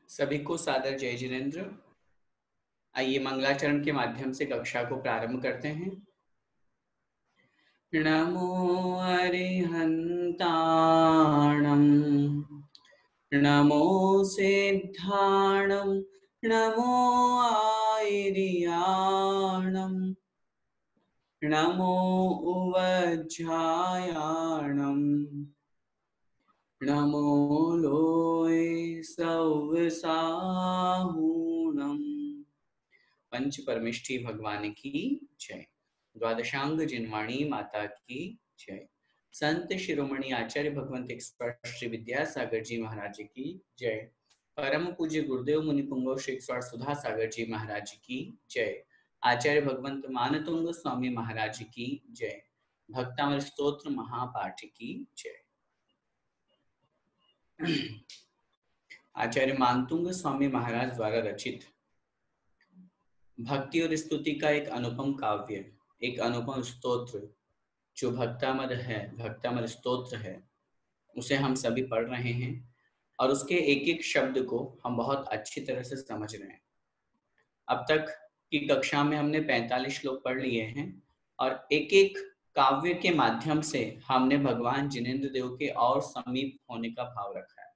सभी को सादर जय जिनेन्द्र। आइए मंगलाचरण के माध्यम से कक्षा को प्रारंभ करते हैं। नमो अरिहन्ताणं नमो सिद्धाणं नमो आयर्याणं नमो उवज्झायाणं नमो लोय सव्साहूणम्। पंच परमिष्ठी भगवान की जय। द्वादशांग जिनवाणी माता की जय। संत शिरोमणि आचार्य भगवंत एक्सपर्ट श्री विद्यासागर जी महाराज की जय। परम पूज्य गुरुदेव मुनि पुंगव श्री एक्सपर्ट सुधा सागर जी महाराज की जय। आचार्य भगवंत मानतुंग स्वामी महाराज की जय। भक्तामृत स्तोत्र महापाठ की जय। आचार्य मानतुंग स्वामी महाराज द्वारा रचित भक्ति और स्तुति का एक अनुपम काव्य, एक अनुपम स्तोत्र जो भक्तामृत है, भक्तामृत स्तोत्र है, उसे हम सभी पढ़ रहे हैं और उसके एक एक शब्द को हम बहुत अच्छी तरह से समझ रहे हैं। अब तक की कक्षा में हमने 45 श्लोक पढ़ लिए हैं और एक एक काव्य के माध्यम से हमने भगवान जिनेंद्र देव के और समीप होने का भाव रखा है।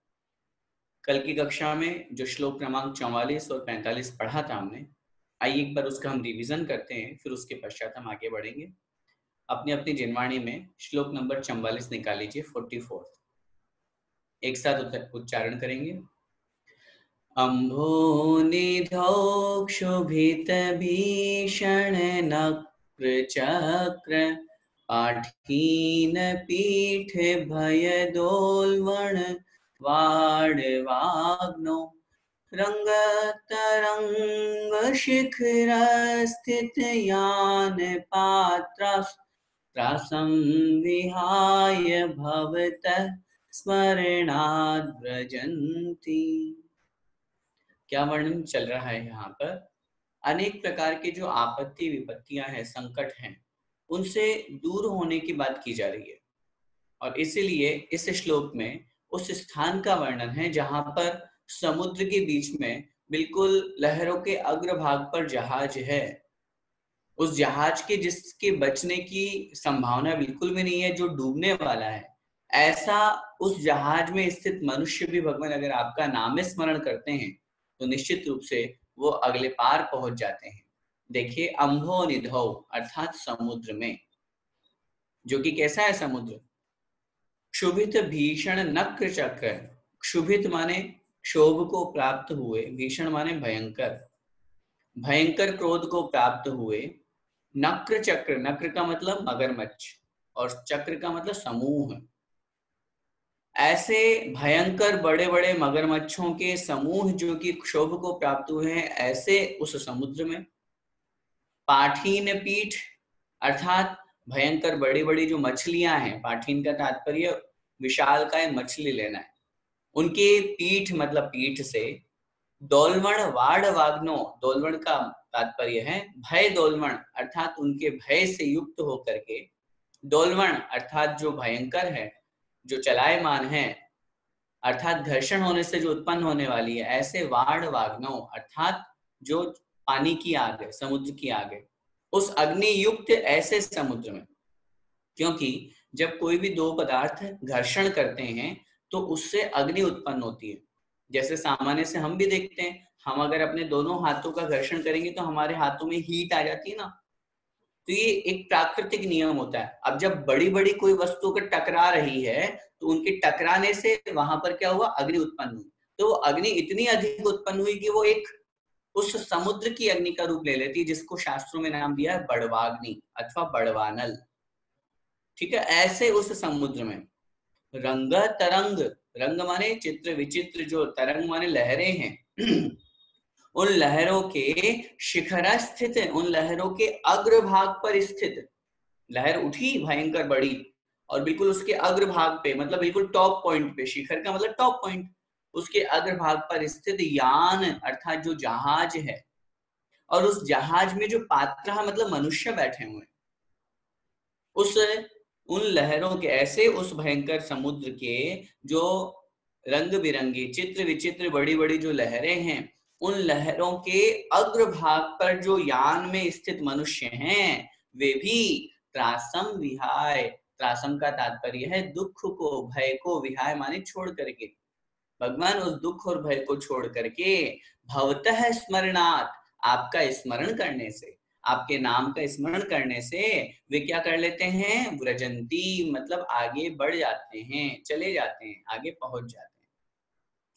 कल की कक्षा में जो श्लोक क्रमांक 44 और 45 पढ़ा था हमने, आइए एक बार उसका हम रिवीजन करते हैं, फिर उसके पश्चात हम आगे बढ़ेंगे। अपनी अपनी जिनवाणी में श्लोक नंबर 44 निकाल लीजिए, 44। एक साथ उच्चारण करेंगे। अम्भो निधौ क्षोभित भीषण नक्र चक्र पाठीन पीठ भय दोलवण वाग्नो रंग तरंग शिखर स्थित यान त्रासं विहाय भवतः स्मरणाद् व्रजन्ति। क्या वर्णन चल रहा है यहाँ पर? अनेक प्रकार के जो आपत्ति विपत्तियां हैं, संकट हैं, उनसे दूर होने की बात की जा रही है और इसीलिए इस श्लोक में उस स्थान का वर्णन है जहां पर समुद्र के बीच में बिल्कुल लहरों के अग्रभाग पर जहाज है। उस जहाज के जिसके बचने की संभावना बिल्कुल भी नहीं है, जो डूबने वाला है, ऐसा उस जहाज में स्थित मनुष्य भी भगवान अगर आपका नाम स्मरण करते हैं तो निश्चित रूप से वो अगले पार पहुंच जाते हैं। देखिए, अम्भो निधौ अर्थात समुद्र में, जो कि कैसा है समुद्र? क्षुभित भीषण नक्र चक्र। क्षुभित माने क्षोभ को प्राप्त हुए, भीषण माने भयंकर, भयंकर क्रोध को प्राप्त हुए। नक्र चक्र, नक्र का मतलब मगरमच्छ और चक्र का मतलब समूह। ऐसे भयंकर बड़े बड़े मगरमच्छों के समूह जो कि क्षोभ को प्राप्त हुए हैं, ऐसे उस समुद्र में। पाठीन पीठ अर्थात भयंकर बड़ी बड़ी जो मछलियां हैं, पाठीन का तात्पर्य विशालकाय मछली लेना है, उनके पीठ मतलब पीठ से। दोलवण वाड वाग्नो, दोलवण का तात्पर्य है भय दोलवण अर्थात उनके भय से युक्त होकर के। दोलवण अर्थात जो भयंकर है, जो चलायमान है, अर्थात घर्षण होने से जो उत्पन्न होने वाली है, ऐसे वाड वाग्नो अर्थात जो पानी की आग है, समुद्र की आग है, उस अग्नि युक्त ऐसे समुद्र में। क्योंकि जब कोई भी दो पदार्थ घर्षण करते हैं तो उससे अग्नि उत्पन्न होती है। जैसे सामान्य से हम भी देखते हैं, हम अगर अपने दोनों हाथों का घर्षण करेंगे तो हमारे हाथों में हीट आ जाती है ना। तो ये एक प्राकृतिक नियम होता है। अब जब बड़ी बड़ी कोई वस्तु अगर टकरा रही है तो उनके टकराने से वहां पर क्या हुआ? अग्नि उत्पन्न हुई। तो वो अग्नि इतनी अधिक उत्पन्न हुई कि वो एक उस समुद्र की अग्नि का रूप ले लेती है, जिसको शास्त्रों में नाम दिया है बड़वाग्नि अथवा बड़वानल। ठीक है, ऐसे उस समुद्र में रंग तरंग, रंग माने चित्र विचित्र, जो तरंग माने लहरें हैं उन लहरों के शिखर स्थित, उन लहरों के अग्रभाग पर स्थित। लहर उठी भयंकर बड़ी और बिल्कुल उसके अग्रभाग पे, मतलब बिल्कुल टॉप पॉइंट पे, शिखर का मतलब टॉप पॉइंट, उसके अग्रभाग पर स्थित यान अर्थात जो जहाज है, और उस जहाज में जो पात्र मतलब मनुष्य बैठे हुए, उस उन लहरों के, ऐसे उस भयंकर समुद्र के जो रंग बिरंगी चित्र विचित्र बड़ी बड़ी जो लहरें हैं, उन लहरों के अग्रभाग पर जो यान में स्थित मनुष्य हैं, वे भी त्रासम विहाय, त्रासम का तात्पर्य है दुख को, भय को, विहाय माने छोड़ करके, भगवान उस दुख और भय को छोड़ करके, भवतः स्मरणात्, आपका स्मरण करने से, आपके नाम का स्मरण करने से वे क्या कर लेते हैं, व्रजंती मतलब आगे बढ़ जाते हैं, चले जाते हैं, आगे पहुंच जाते हैं।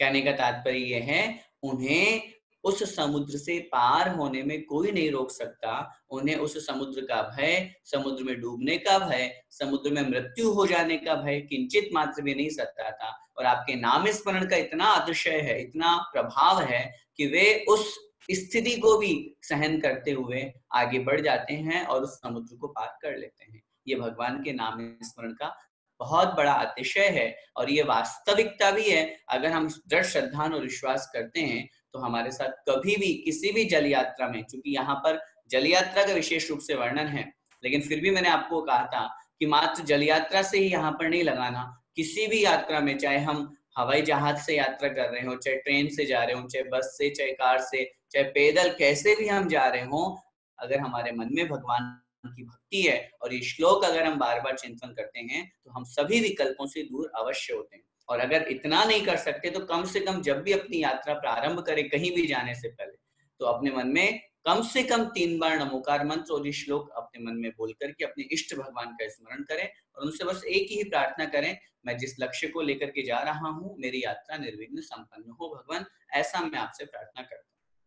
कहने का तात्पर्य यह है, उन्हें उस समुद्र से पार होने में कोई नहीं रोक सकता, उन्हें उस समुद्र का भय, समुद्र में डूबने का भय, समुद्र में मृत्यु हो जाने का भय किंचित मात्र भी नहीं सताता। और आपके नाम स्मरण का इतना अतिशय है, इतना प्रभाव है कि वे उस स्थिति को भी सहन करते हुए आगे बढ़ जाते हैं और उस समुद्र को पार कर लेते हैं। ये भगवान के नाम स्मरण का बहुत बड़ा अतिशय है और ये वास्तविकता भी है। अगर हम दृढ़ श्रद्धा और विश्वास करते हैं तो हमारे साथ कभी भी किसी भी जल यात्रा में, क्योंकि यहाँ पर जल यात्रा का विशेष रूप से वर्णन है, लेकिन फिर भी मैंने आपको कहा था कि मात्र जल यात्रा से ही यहाँ पर नहीं लगाना, किसी भी यात्रा में, चाहे हम हवाई जहाज से यात्रा कर रहे हो, चाहे ट्रेन से जा रहे हो, चाहे बस से, चाहे कार से, चाहे पैदल, कैसे भी हम जा रहे हो, अगर हमारे मन में भगवान की भक्ति है और ये श्लोक अगर हम बार बार चिंतन करते हैं तो हम सभी विकल्पों से दूर अवश्य होते हैं। और अगर इतना नहीं कर सकते तो कम से कम जब भी अपनी यात्रा प्रारंभ करें, कहीं भी जाने से पहले, तो अपने मन में कम से कम 3 बार नमोकार मंत्र और ये श्लोक अपने मन में बोल करके अपने इष्ट भगवान का स्मरण करें और उनसे बस एक ही प्रार्थना करें, मैं जिस लक्ष्य को लेकर के जा रहा हूँ मेरी यात्रा निर्विघ्न संपन्न हो भगवान, ऐसा मैं आपसे प्रार्थना करता हूँ।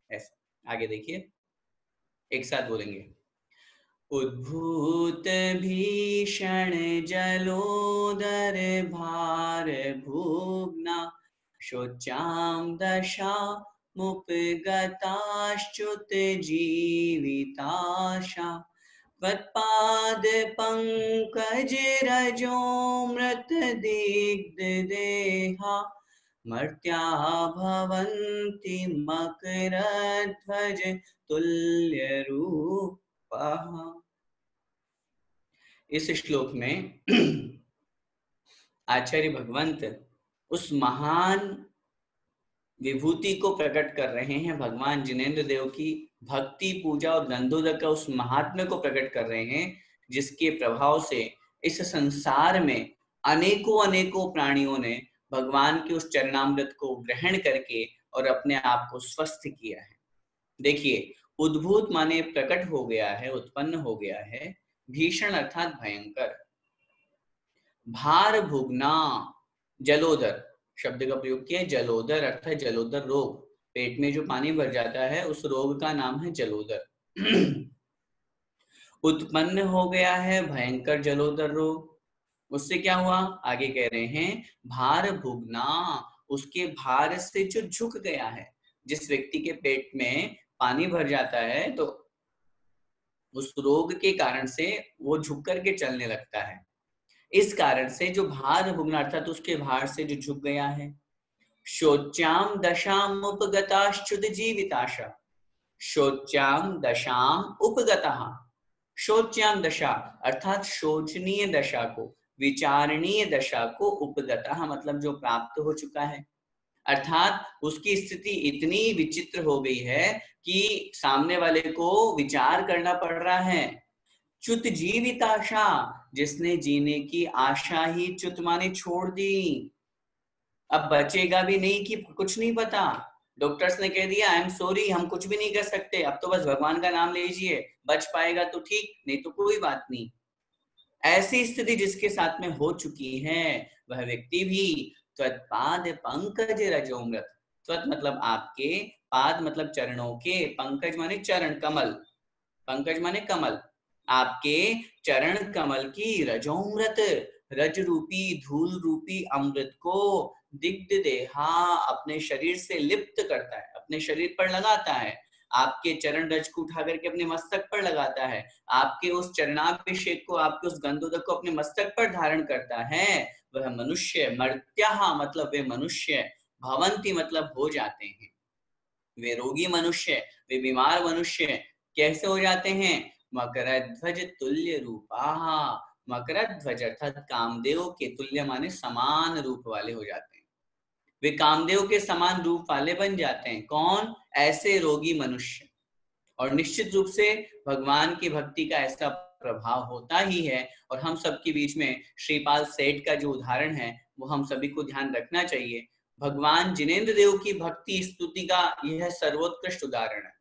ऐसा आगे देखिए, एक साथ बोलेंगे। उद्भूत भीषण जलोदर भार भुग्ना शोच्यां दशा मुपगताश्च्युत जीविताशा त्वत्पाद पंकज रजो मृत दिग्ध देहा मर्त्या भवन्ति मकरध्वज तुल्य रूपा। इस श्लोक में आचार्य भगवंत उस महान विभूति को प्रकट कर रहे हैं, भगवान जिनेंद्र देव की भक्ति पूजा और गंधोदक का उस महात्म्य को प्रकट कर रहे हैं, जिसके प्रभाव से इस संसार में अनेकों अनेकों प्राणियों ने भगवान के उस चरणामृत को ग्रहण करके और अपने आप को स्वस्थ किया है। देखिए, उद्भूत माने प्रकट हो गया है, उत्पन्न हो गया है, भीषण अर्थात भयंकर, भार भुगना, जलोदर शब्द का प्रयोग किया, जलोदर अर्थात जलोदर रोग, पेट में जो पानी भर जाता है उस रोग का नाम है जलोदर। उत्पन्न हो गया है भयंकर जलोदर रोग, उससे क्या हुआ, आगे कह रहे हैं भार भुगना, उसके भार से जो झुक गया है, जिस व्यक्ति के पेट में पानी भर जाता है तो उस रोग के कारण से वो झुक करके चलने लगता है, इस कारण से जो भार भुगना अर्थात उसके भार से जो झुक गया है। शोच्याम दशाम उपगताश्च्युत जीविताशा, शोच्याम दशाम उपगतः, शोच्याम दशा अर्थात शोचनीय दशा को, विचारणीय दशा को, उपगतः मतलब जो प्राप्त हो चुका है, अर्थात उसकी स्थिति इतनी विचित्र हो गई है कि सामने वाले को विचार करना पड़ रहा है। च्युत जीविताशा, जिसने जीने की आशा ही च्युत माने छोड़ दी, अब बचेगा भी नहीं कि कुछ नहीं पता, डॉक्टर्स ने कह दिया आई एम सॉरी हम कुछ भी नहीं कर सकते, अब तो बस भगवान का नाम लीजिए, बच पाएगा तो ठीक, नहीं तो कोई बात नहीं। ऐसी स्थिति जिसके साथ में हो चुकी है, वह व्यक्ति भी त्वत्पाद पंकज रजोमृत, त्वत मतलब आपके, पाद मतलब चरणों के, पंकज माने चरण कमल, पंकज माने कमल, आपके चरण कमल की रजोमृत, रज रूपी धूल रूपी अमृत को दिग्ध देहा अपने शरीर से लिप्त करता है, अपने शरीर पर लगाता है, आपके चरण रज को उठा करके अपने मस्तक पर लगाता है, आपके उस चरणाभिषेक को, आपके उस गंधोदक को अपने मस्तक पर धारण करता है, वह मनुष्य, मर्त्याः मतलब वे मनुष्य, भवन्ति मतलब हो जाते हैं, वे रोगी मनुष्य, वे बीमार मनुष्य कैसे हो जाते हैं, मकरध्वज तुल्य रूपा, मकरध्वज अर्थात कामदेव के तुल्य माने समान रूप वाले हो जाते हैं। वे कामदेव के समान रूप वाले बन जाते हैं। कौन? ऐसे रोगी मनुष्य। और निश्चित रूप से भगवान की भक्ति का ऐसा प्रभाव होता ही है। और हम सबके बीच में श्रीपाल सेठ का जो उदाहरण है वो हम सभी को ध्यान रखना चाहिए। भगवान जिनेंद्र देव की भक्ति स्तुति का यह सर्वोत्कृष्ट उदाहरण है।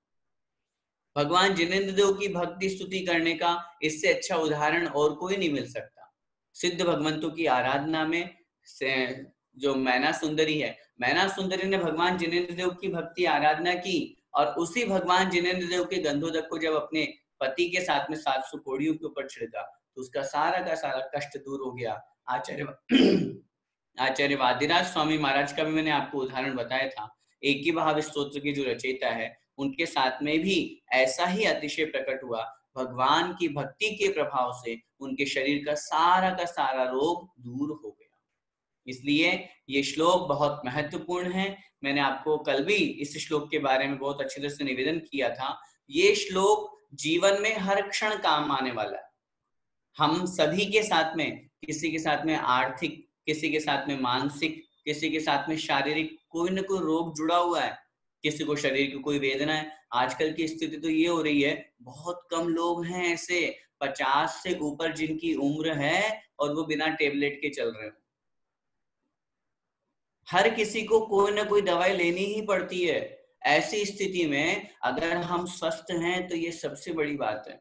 भगवान जिनेंद्र देव की भक्ति स्तुति करने का इससे अच्छा उदाहरण और कोई नहीं मिल सकता। सिद्ध भगवंतों की आराधना में जो मैना सुंदरी है, मैना सुंदरी ने भगवान जिनेंद्र देव की भक्ति आराधना की और उसी भगवान जिनेंद्र देव के गंधोदक को जब अपने पति के साथ में 700 कोड़ियों के ऊपर छिड़का तो उसका सारा का सारा कष्ट दूर हो गया। आचार्य वादिराज स्वामी महाराज का भी मैंने आपको उदाहरण बताया था। एक ही भाव स्तोत्र के जो रचयिता है उनके साथ में भी ऐसा ही अतिशय प्रकट हुआ। भगवान की भक्ति के प्रभाव से उनके शरीर का सारा रोग दूर हो गया। इसलिए ये श्लोक बहुत महत्वपूर्ण है। मैंने आपको कल भी इस श्लोक के बारे में बहुत अच्छी तरह से निवेदन किया था। ये श्लोक जीवन में हर क्षण काम आने वाला है। हम सभी के साथ में, किसी के साथ में आर्थिक, किसी के साथ में मानसिक, किसी के साथ में शारीरिक कोई न कोई रोग जुड़ा हुआ है। किसी को शरीर की कोई वेदना है। आजकल की स्थिति तो ये हो रही है, बहुत कम लोग हैं ऐसे 50 से ऊपर जिनकी उम्र है और वो बिना टेबलेट के चल रहे हैं। हर किसी को कोई ना कोई दवाई लेनी ही पड़ती है। ऐसी स्थिति में अगर हम स्वस्थ हैं तो ये सबसे बड़ी बात है।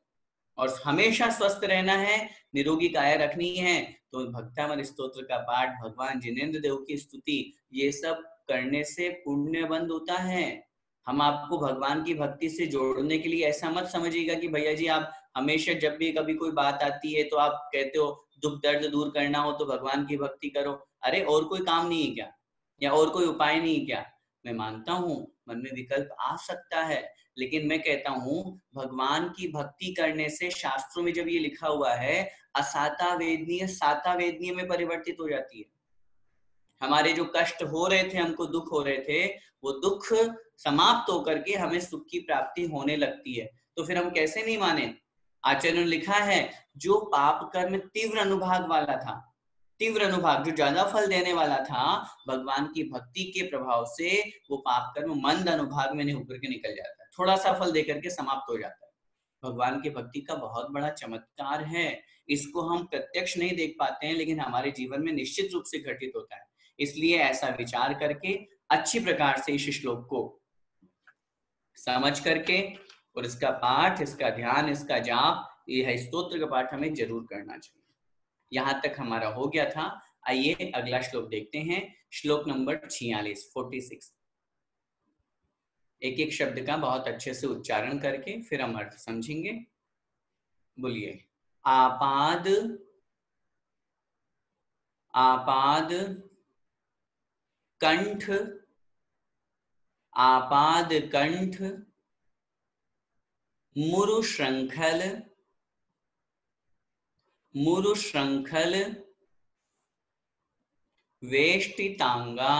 और हमेशा स्वस्थ रहना है, निरोगी काया रखनी है तो भक्तामृत स्तोत्र का पाठ, भगवान जिनेंद्र देव की स्तुति, ये सब करने से पुण्य बंद होता है। हम आपको भगवान की भक्ति से जोड़ने के लिए ऐसा मत समझिएगा कि भैया जी आप हमेशा जब भी कभी कोई बात आती है तो आप कहते हो दुख दर्द दूर करना हो तो भगवान की भक्ति करो। अरे और कोई काम नहीं है क्या, या और कोई उपाय नहीं है क्या? मैं मानता हूँ मन में विकल्प आ सकता है, लेकिन मैं कहता हूँ भगवान की भक्ति करने से, शास्त्रों में जब ये लिखा हुआ है, असाता वेदनीय साता वेदनीय में परिवर्तित हो जाती है। हमारे जो कष्ट हो रहे थे, हमको दुख हो रहे थे, वो दुख समाप्त होकर के हमें सुख की प्राप्ति होने लगती है। तो फिर हम कैसे नहीं माने? आचार्य ने लिखा है जो पाप कर्म तीव्र अनुभाग वाला था, तीव्र अनुभाग जो ज्यादा फल देने वाला था, भगवान की भक्ति के प्रभाव से वो पाप कर्म मंद अनुभाग में होकर के निकल जाता है, थोड़ा सा फल देकर के समाप्त हो जाता है। भगवान की भक्ति का बहुत बड़ा चमत्कार है। इसको हम प्रत्यक्ष नहीं देख पाते हैं, लेकिन हमारे जीवन में निश्चित रूप से घटित होता है। इसलिए ऐसा विचार करके अच्छी प्रकार से इस श्लोक को समझ करके और इसका पाठ, इसका ध्यान, इसका जाप, यह स्तोत्र का पाठ हमें जरूर करना चाहिए। यहां तक हमारा हो गया था। आइए अगला श्लोक देखते हैं, श्लोक नंबर 46। एक एक शब्द का बहुत अच्छे से उच्चारण करके फिर हम अर्थ समझेंगे। बोलिए। आपाद, आपाद कंठ, आपाद कंठ, मुरु श्रंखल, मुरु श्रंखल, वेष्टितांगा।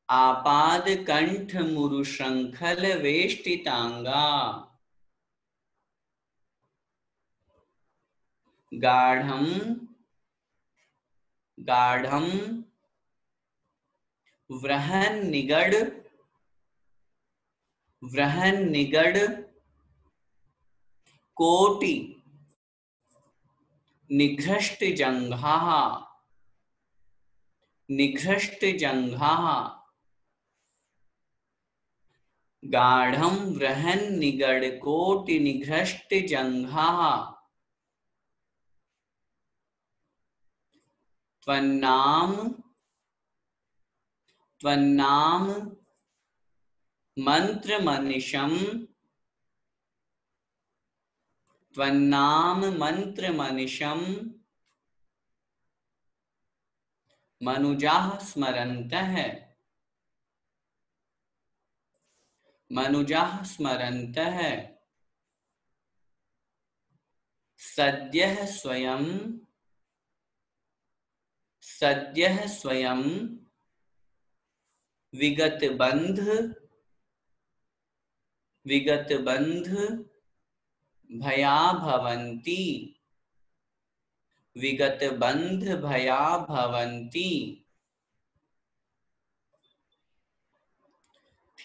आपाद कंठ मुरु श्रंखल वेष्टितांगा। गाढ़म, गाढ़म वृहन निगड़, वृहन निगड़ कोटि निघृष्ट जंघा, निघृष्ट जंघा। गाढ़म वृहन निगड़ कोटि निघृष्ट जंघा। त्वन्नाम, त्वन्नाम मंत्र मनिषम, त्वन्नाम मंत्र मनिषम मनुजाः स्मरन्तः, मनुजाः स्मरन्तः सद्यः स्वयं, सद्यः स्वयं विगत बंध, विगत बंध भया भवन्ति, विगत बंध भया भवन्ति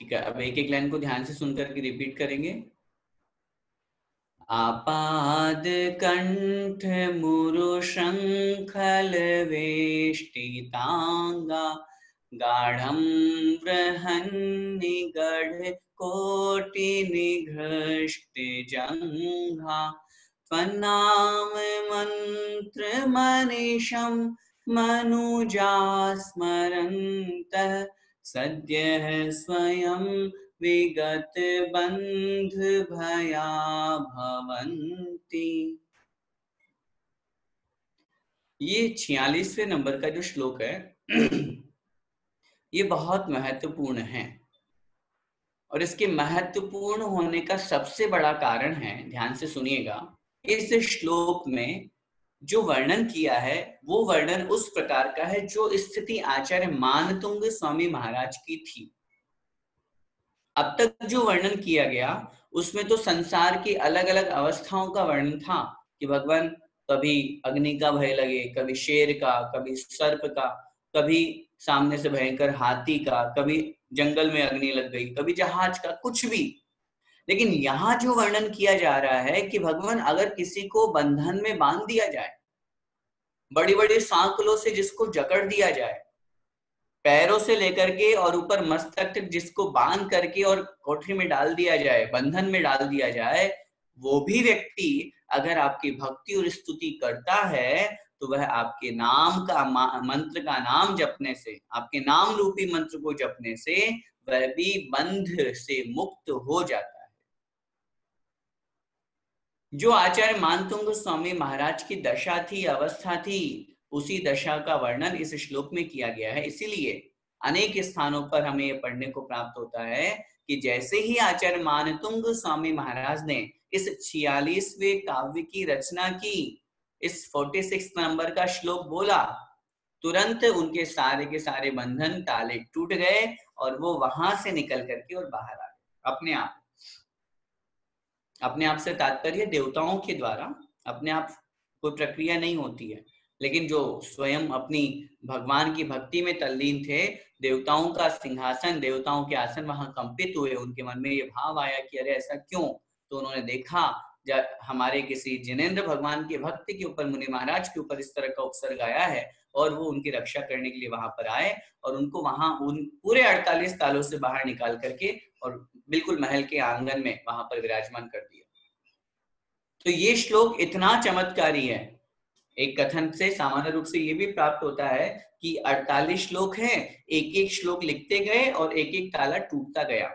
ठीक है, अब एक एक लाइन को ध्यान से सुनकर के रिपीट करेंगे। आपाद कंठ मुरु शंखल वेष्टितांगा गाढ़ं बृहन्निगढ़ कोटि निघृष्ट जंघा त्वन्नाम मंत्र मनीषं मनुजा स्मरन्तः सद्यः स्वयं विगत बंध भया भवन्ति। ये 46वें नंबर का जो श्लोक है ये बहुत महत्वपूर्ण है, और इसके महत्वपूर्ण होने का सबसे बड़ा कारण है, ध्यान से सुनिएगा, इस श्लोक में जो वर्णन किया है वो वर्णन उस प्रकार का है जो स्थिति आचार्य मानतुंग स्वामी महाराज की थी। अब तक जो वर्णन किया गया उसमें तो संसार की अलग अलग अवस्थाओं का वर्णन था कि भगवान कभी अग्नि का भय लगे, कभी शेर का, कभी सर्प का, कभी सामने से भयंकर हाथी का, कभी जंगल में अग्नि लग गई, कभी जहाज का, कुछ भी। लेकिन यहाँ जो वर्णन किया जा रहा है कि भगवान अगर किसी को बंधन में बांध दिया जाए, बड़ी बड़ी सांकलों से जिसको जकड़ दिया जाए, पैरों से लेकर के और ऊपर मस्तक तक जिसको बांध करके और कोठरी में डाल दिया जाए, बंधन में डाल दिया जाए, वो भी व्यक्ति अगर आपकी भक्ति और स्तुति करता है तो वह आपके नाम का मंत्र का नाम जपने से, आपके नाम रूपी मंत्र को जपने से वह भी बंध से मुक्त हो जाता है। जो आचार्य मानतुंग स्वामी महाराज की दशा थी, अवस्था थी, उसी दशा का वर्णन इस श्लोक में किया गया है। इसीलिए अनेक स्थानों पर हमें यह पढ़ने को प्राप्त होता है कि जैसे ही आचार्य मानतुंग स्वामी महाराज ने इस 46वें काव्य की रचना की, इस 46 नंबर का श्लोक बोला, तुरंत उनके सारे के सारे बंधन ताले टूट गए और वो वहां से निकल करके और बाहर आ गए अपने आप। अपने आप से तात्पर्य देवताओं के द्वारा, अपने आप कोई प्रक्रिया नहीं होती है, लेकिन जो स्वयं अपनी भगवान की भक्ति में तल्लीन थे, देवताओं का सिंहासन, देवताओं के आसन वहां कंपित हुए, उनके मन में ये भाव आया कि अरे ऐसा क्यों। तो उन्होंने देखा जब हमारे किसी जिनेंद्र भगवान के भक्त के ऊपर, मुनि महाराज के ऊपर इस तरह का उपसर्ग आया है, और वो उनकी रक्षा करने के लिए वहां पर आए और उनको वहां उन पूरे 48 तालों से बाहर निकाल करके और बिल्कुल महल के आंगन में वहां पर विराजमान कर दिया। तो ये श्लोक इतना चमत्कारी है। एक कथन से सामान्य रूप से ये भी प्राप्त होता है कि 48 श्लोक हैं, एक एक श्लोक लिखते गए और एक एक ताला टूटता गया।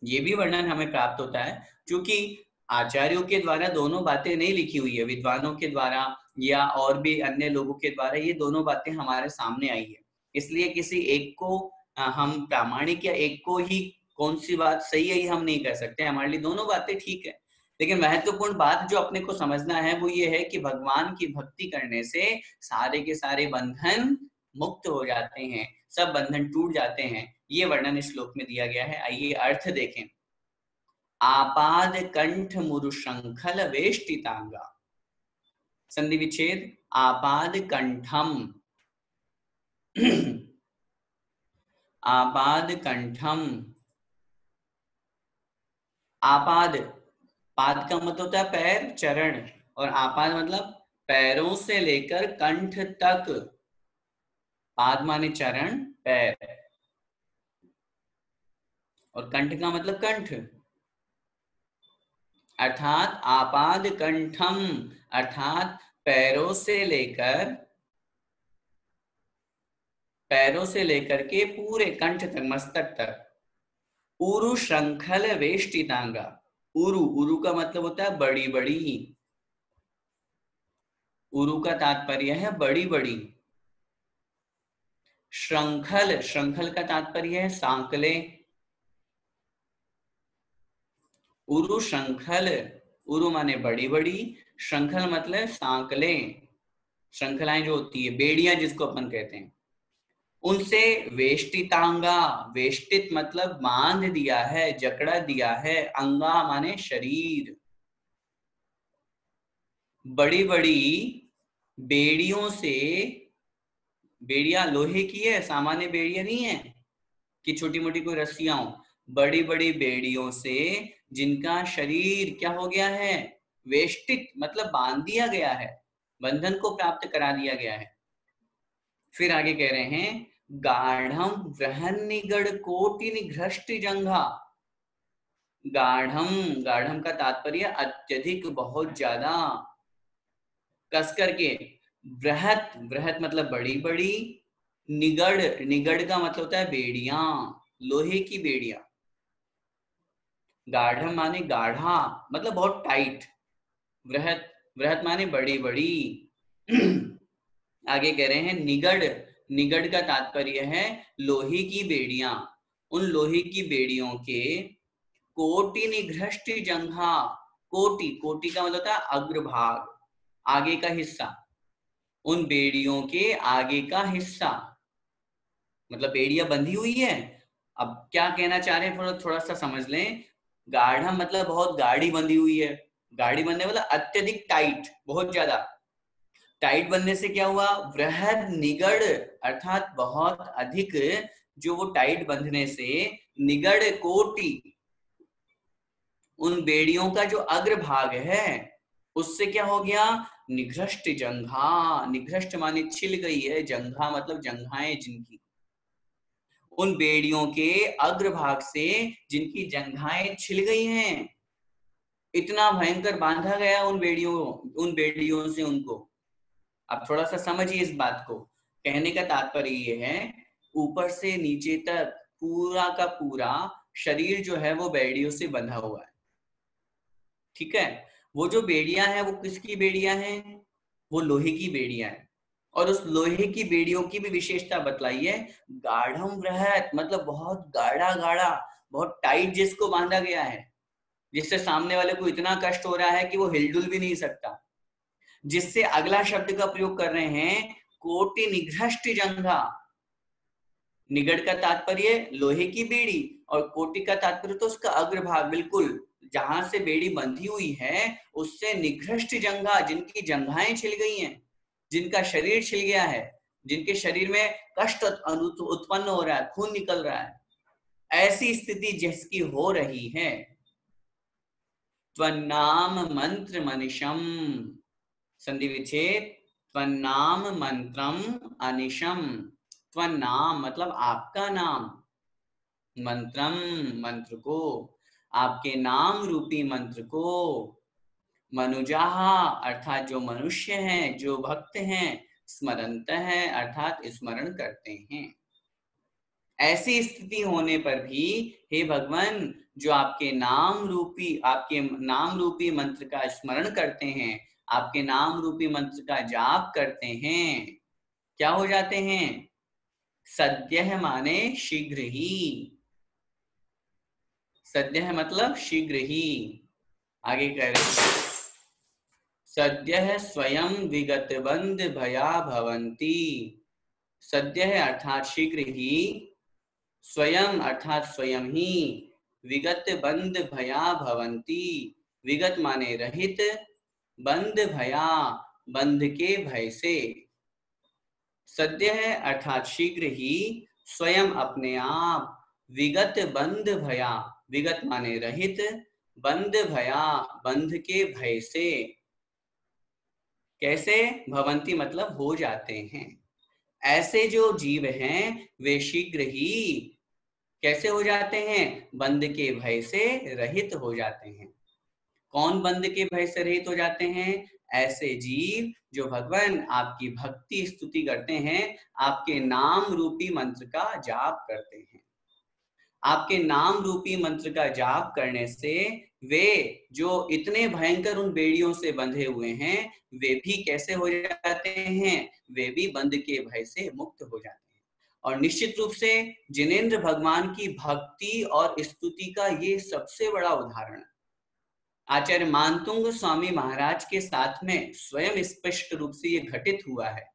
ये भी वर्णन हमें प्राप्त होता है क्योंकि आचार्यों के द्वारा दोनों बातें नहीं लिखी हुई है, विद्वानों के द्वारा या और भी अन्य लोगों के द्वारा ये दोनों बातें हमारे सामने आई है। इसलिए किसी एक को हम प्रामाणिक या एक को ही कौन सी बात सही है ये हम नहीं कह सकते, हमारे लिए दोनों बातें ठीक है। लेकिन महत्वपूर्ण बात जो अपने को समझना है वो ये है कि भगवान की भक्ति करने से सारे के सारे बंधन मुक्त हो जाते हैं, सब बंधन टूट जाते हैं। ये वर्णन इस श्लोक में दिया गया है। आइए अर्थ देखें। आपाद कंठ मुरु शंखल वेष्टितांगा, संधि विच्छेद आपाद कंठम आपाद कंठम। आपाद, पाद का मतलब होता है पैर, चरण, और आपाद मतलब पैरों से लेकर कंठ तक। पाद माने चरण, पैर, और कंठ का मतलब कंठ, अर्थात आपाद कंठम, अर्थात पैरों से लेकर के पूरे कंठ तक, मस्तक तक। उरु शंखल वेष्टितांगा, उरु का मतलब होता है बड़ी बड़ी, उरु का तात्पर्य है बड़ी बड़ी। श्रंखल का तात्पर्य है सांकले। उरु शंखल, उरु माने बड़ी बड़ी, श्रंखल मतलब सांकले, श्रृंखलाएं जो होती है, बेड़ियां जिसको अपन कहते हैं, उनसे वेष्टितांगा, वेष्टित मतलब बांध दिया है, जकड़ा दिया है, अंगा माने शरीर। बड़ी बड़ी बेड़ियों से, बेड़ियां लोहे की है, सामान्य बेड़ियां नहीं है कि छोटी मोटी कोई रस्सियां हो, बड़ी बड़ी बेड़ियों से जिनका शरीर क्या हो गया है, वेष्टित मतलब बांध दिया गया है, बंधन को प्राप्त करा दिया गया है। फिर आगे कह रहे हैं गाढ़म वृहन निगड़ कोटि निघ्रष्ट जंघा। गाढ़म, गाढ़म का तात्पर्य अत्यधिक, बहुत ज्यादा, कस करके। बृहत, बृहत मतलब बड़ी बड़ी, निगड़, निगड़ का मतलब होता है बेड़ियां, लोहे की बेड़ियां। गाढ़म माने गाढ़ा मतलब बहुत टाइट, बृहत, बृहत माने बड़ी बड़ी। आगे कह रहे हैं निगड़, निगड़ का तात्पर्य है लोहे की बेड़ियां। उन लोहे की बेड़ियों के कोटि निघ्रष्ट जंघा, कोटि, कोटि का मतलब होता है अग्रभाग, आगे का हिस्सा, उन बेड़ियों के आगे का हिस्सा, मतलब बेड़ियां बंधी हुई है। अब क्या कहना चाह रहे हैं, थोड़ा थोड़ा सा समझ लें। गाढ़ा मतलब बहुत गाढ़ी बंधी हुई है, गाढ़ी बंधने मतलब अत्यधिक टाइट, बहुत ज्यादा टाइट बनने से क्या हुआ, वृहद निगड़ अर्थात बहुत अधिक, जो वो टाइट बंधने से निगड़ कोटि, उन बेड़ियों का जो अग्रभाग है उससे क्या हो गया, निघ्रष्ट जंघा, निघ्रष्ट माने छिल गई है, जंघा मतलब जंघाएं जिनकी, उन बेड़ियों के अग्रभाग से जिनकी जंघाएं छिल गई हैं, इतना भयंकर बांधा गया उन बेड़ियों, उन बेड़ियों से उनको। अब थोड़ा सा समझिए इस बात को, कहने का तात्पर्य ये है ऊपर से नीचे तक पूरा का पूरा शरीर जो है वो बेड़ियों से बंधा हुआ है, ठीक है। वो जो बेड़ियां हैं वो किसकी बेड़ियां हैं, वो लोहे की बेड़ियां हैं। और उस लोहे की बेड़ियों की भी विशेषता बतलाई है, गाढ़म बृहत मतलब बहुत गाढ़ा गाढ़ा, बहुत टाइट जिसको बांधा गया है, जिससे सामने वाले को इतना कष्ट हो रहा है कि वो हिलडुल भी नहीं सकता। जिससे अगला शब्द का प्रयोग कर रहे हैं कोटि निघ्रष्ट जंघा, निगड़ का तात्पर्य लोहे की बेड़ी और कोटि का तात्पर्य तो उसका अग्रभाग, बिल्कुल जहां से बेड़ी बंधी हुई है उससे निघ्रष्ट जंघा, जिनकी जंघाएं छिल गई हैं, जिनका शरीर छिल गया है, जिनके शरीर में कष्ट उत्पन्न हो रहा है, खून निकल रहा है, ऐसी स्थिति जिसकी हो रही है। त्वन्नाम मंत्र मनिशम, संधि विच्छेद, त्वन्नाम मंत्रम अनिशम, त्वन्नाम मतलब आपका नाम, मंत्रम मंत्र को, आपके नाम रूपी मंत्र को, मनुजाहा अर्थात जो मनुष्य हैं, जो भक्त हैं, स्मरंत है अर्थात स्मरण करते हैं। ऐसी स्थिति होने पर भी हे भगवान, जो आपके नाम रूपी मंत्र का स्मरण करते हैं, आपके नाम रूपी मंत्र का जाप करते हैं, क्या हो जाते हैं, सद्यः माने शीघ्र ही, सद्यः मतलब शीघ्र ही। आगे कह रहे सद्यः स्वयं विगत बंद भया भवंती, सद्यः अर्थात शीघ्र ही, स्वयं अर्थात स्वयं ही, विगत बंद भया भवंती, विगत माने रहित, बंद भया बंध के भय से, सद्य है अर्थात शीघ्र ही, स्वयं अपने आप, विगत बंध भया, विगत माने रहित, बंध भया बंध के भय से, कैसे, भवंती मतलब हो जाते हैं। ऐसे जो जीव हैं वे शीघ्र ही कैसे हो जाते हैं, बंध के भय से रहित हो जाते हैं। कौन बंध के भय से रहित हो जाते हैं, ऐसे जीव जो भगवान आपकी भक्ति स्तुति करते हैं, आपके नाम रूपी मंत्र का जाप करते हैं। आपके नाम रूपी मंत्र का जाप करने से वे जो इतने भयंकर उन बेड़ियों से बंधे हुए हैं, वे भी कैसे हो जाते हैं, वे भी बंध के भय से मुक्त हो जाते हैं। और निश्चित रूप से जिनेंद्र भगवान की भक्ति और स्तुति का ये सबसे बड़ा उदाहरण है। आचार्य मानतुंग स्वामी महाराज के साथ में स्वयं स्पष्ट रूप से ये घटित हुआ है।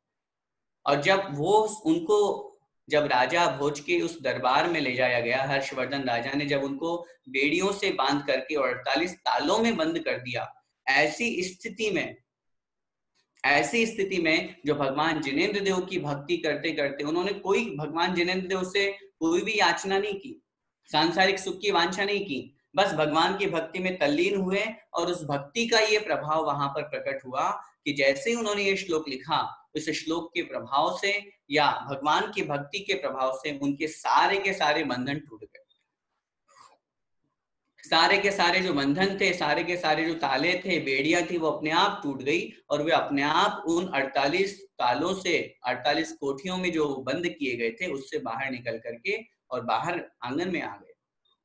और जब वो उनको, जब राजा भोज के उस दरबार में ले जाया गया, हर्षवर्धन राजा ने जब उनको बेड़ियों से बांध करके और 48 तालों में बंद कर दिया, ऐसी स्थिति में जो भगवान जिनेंद्र देव की भक्ति करते करते, उन्होंने कोई भगवान जिनेंद्र देव से कोई भी याचना नहीं की, सांसारिक सुख की वांछा नहीं की, बस भगवान की भक्ति में तल्लीन हुए और उस भक्ति का ये प्रभाव वहां पर प्रकट हुआ कि जैसे ही उन्होंने ये श्लोक लिखा, इस श्लोक के प्रभाव से या भगवान की भक्ति के प्रभाव से उनके सारे के सारे बंधन टूट गए। सारे के सारे जो बंधन थे, सारे के सारे जो ताले थे, बेड़ियां थी, वो अपने आप टूट गई और वे अपने आप उन 48 तालों से, 48 कोठियों में जो बंद किए गए थे उससे बाहर निकल करके और बाहर आंगन में आ गए।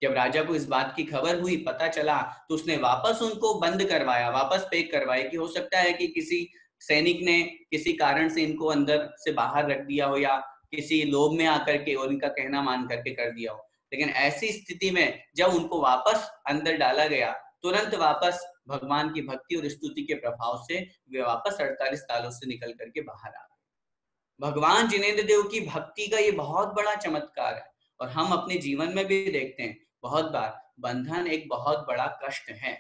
जब राजा को इस बात की खबर हुई, पता चला, तो उसने वापस उनको बंद करवाया, वापस पैक करवाया कि हो सकता है कि किसी सैनिक ने किसी कारण से इनको अंदर से बाहर रख दिया हो या किसी लोभ में आकर के और इनका कहना मान करके कर दिया हो। लेकिन ऐसी स्थिति में जब उनको वापस अंदर डाला गया, तुरंत वापस भगवान की भक्ति और स्तुति के प्रभाव से वे वापस 48 तालों से निकल करके बाहर आ गए। भगवान जिनेंद्र देव की भक्ति का ये बहुत बड़ा चमत्कार है और हम अपने जीवन में भी देखते हैं बहुत बार बंधन एक बहुत बड़ा कष्ट है।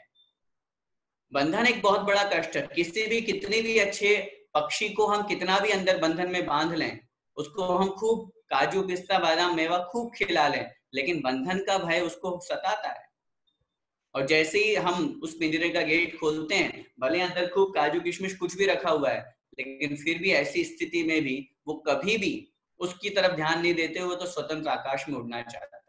बंधन एक बहुत बड़ा कष्ट है। किसी भी, कितने भी अच्छे पक्षी को हम कितना भी अंदर बंधन में बांध लें, उसको हम खूब काजू पिस्ता बादाम मेवा खूब खिला लें, लेकिन बंधन का भय उसको सताता है। और जैसे ही हम उस पिंजरे का गेट खोलते हैं, भले अंदर खूब काजू किशमिश कुछ भी रखा हुआ है, लेकिन फिर भी ऐसी स्थिति में भी वो कभी भी उसकी तरफ ध्यान नहीं देते हुए तो स्वतंत्र आकाश में उड़ना चाहता है।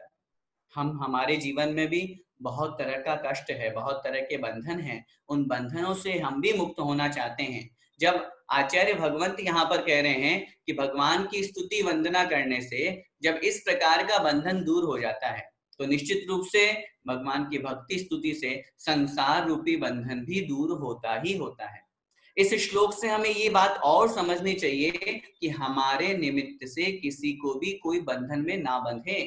हम, हमारे जीवन में भी बहुत तरह का कष्ट है, बहुत तरह के बंधन हैं। उन बंधनों से हम भी मुक्त होना चाहते हैं। जब आचार्य भगवंत यहाँ पर कह रहे हैं कि भगवान की स्तुति वंदना करने से जब इस प्रकार का बंधन दूर हो जाता है, तो निश्चित रूप से भगवान की भक्ति स्तुति से संसार रूपी बंधन भी दूर होता ही होता है। इस श्लोक से हमें ये बात और समझनी चाहिए कि हमारे निमित्त से किसी को भी कोई बंधन में ना बंधे,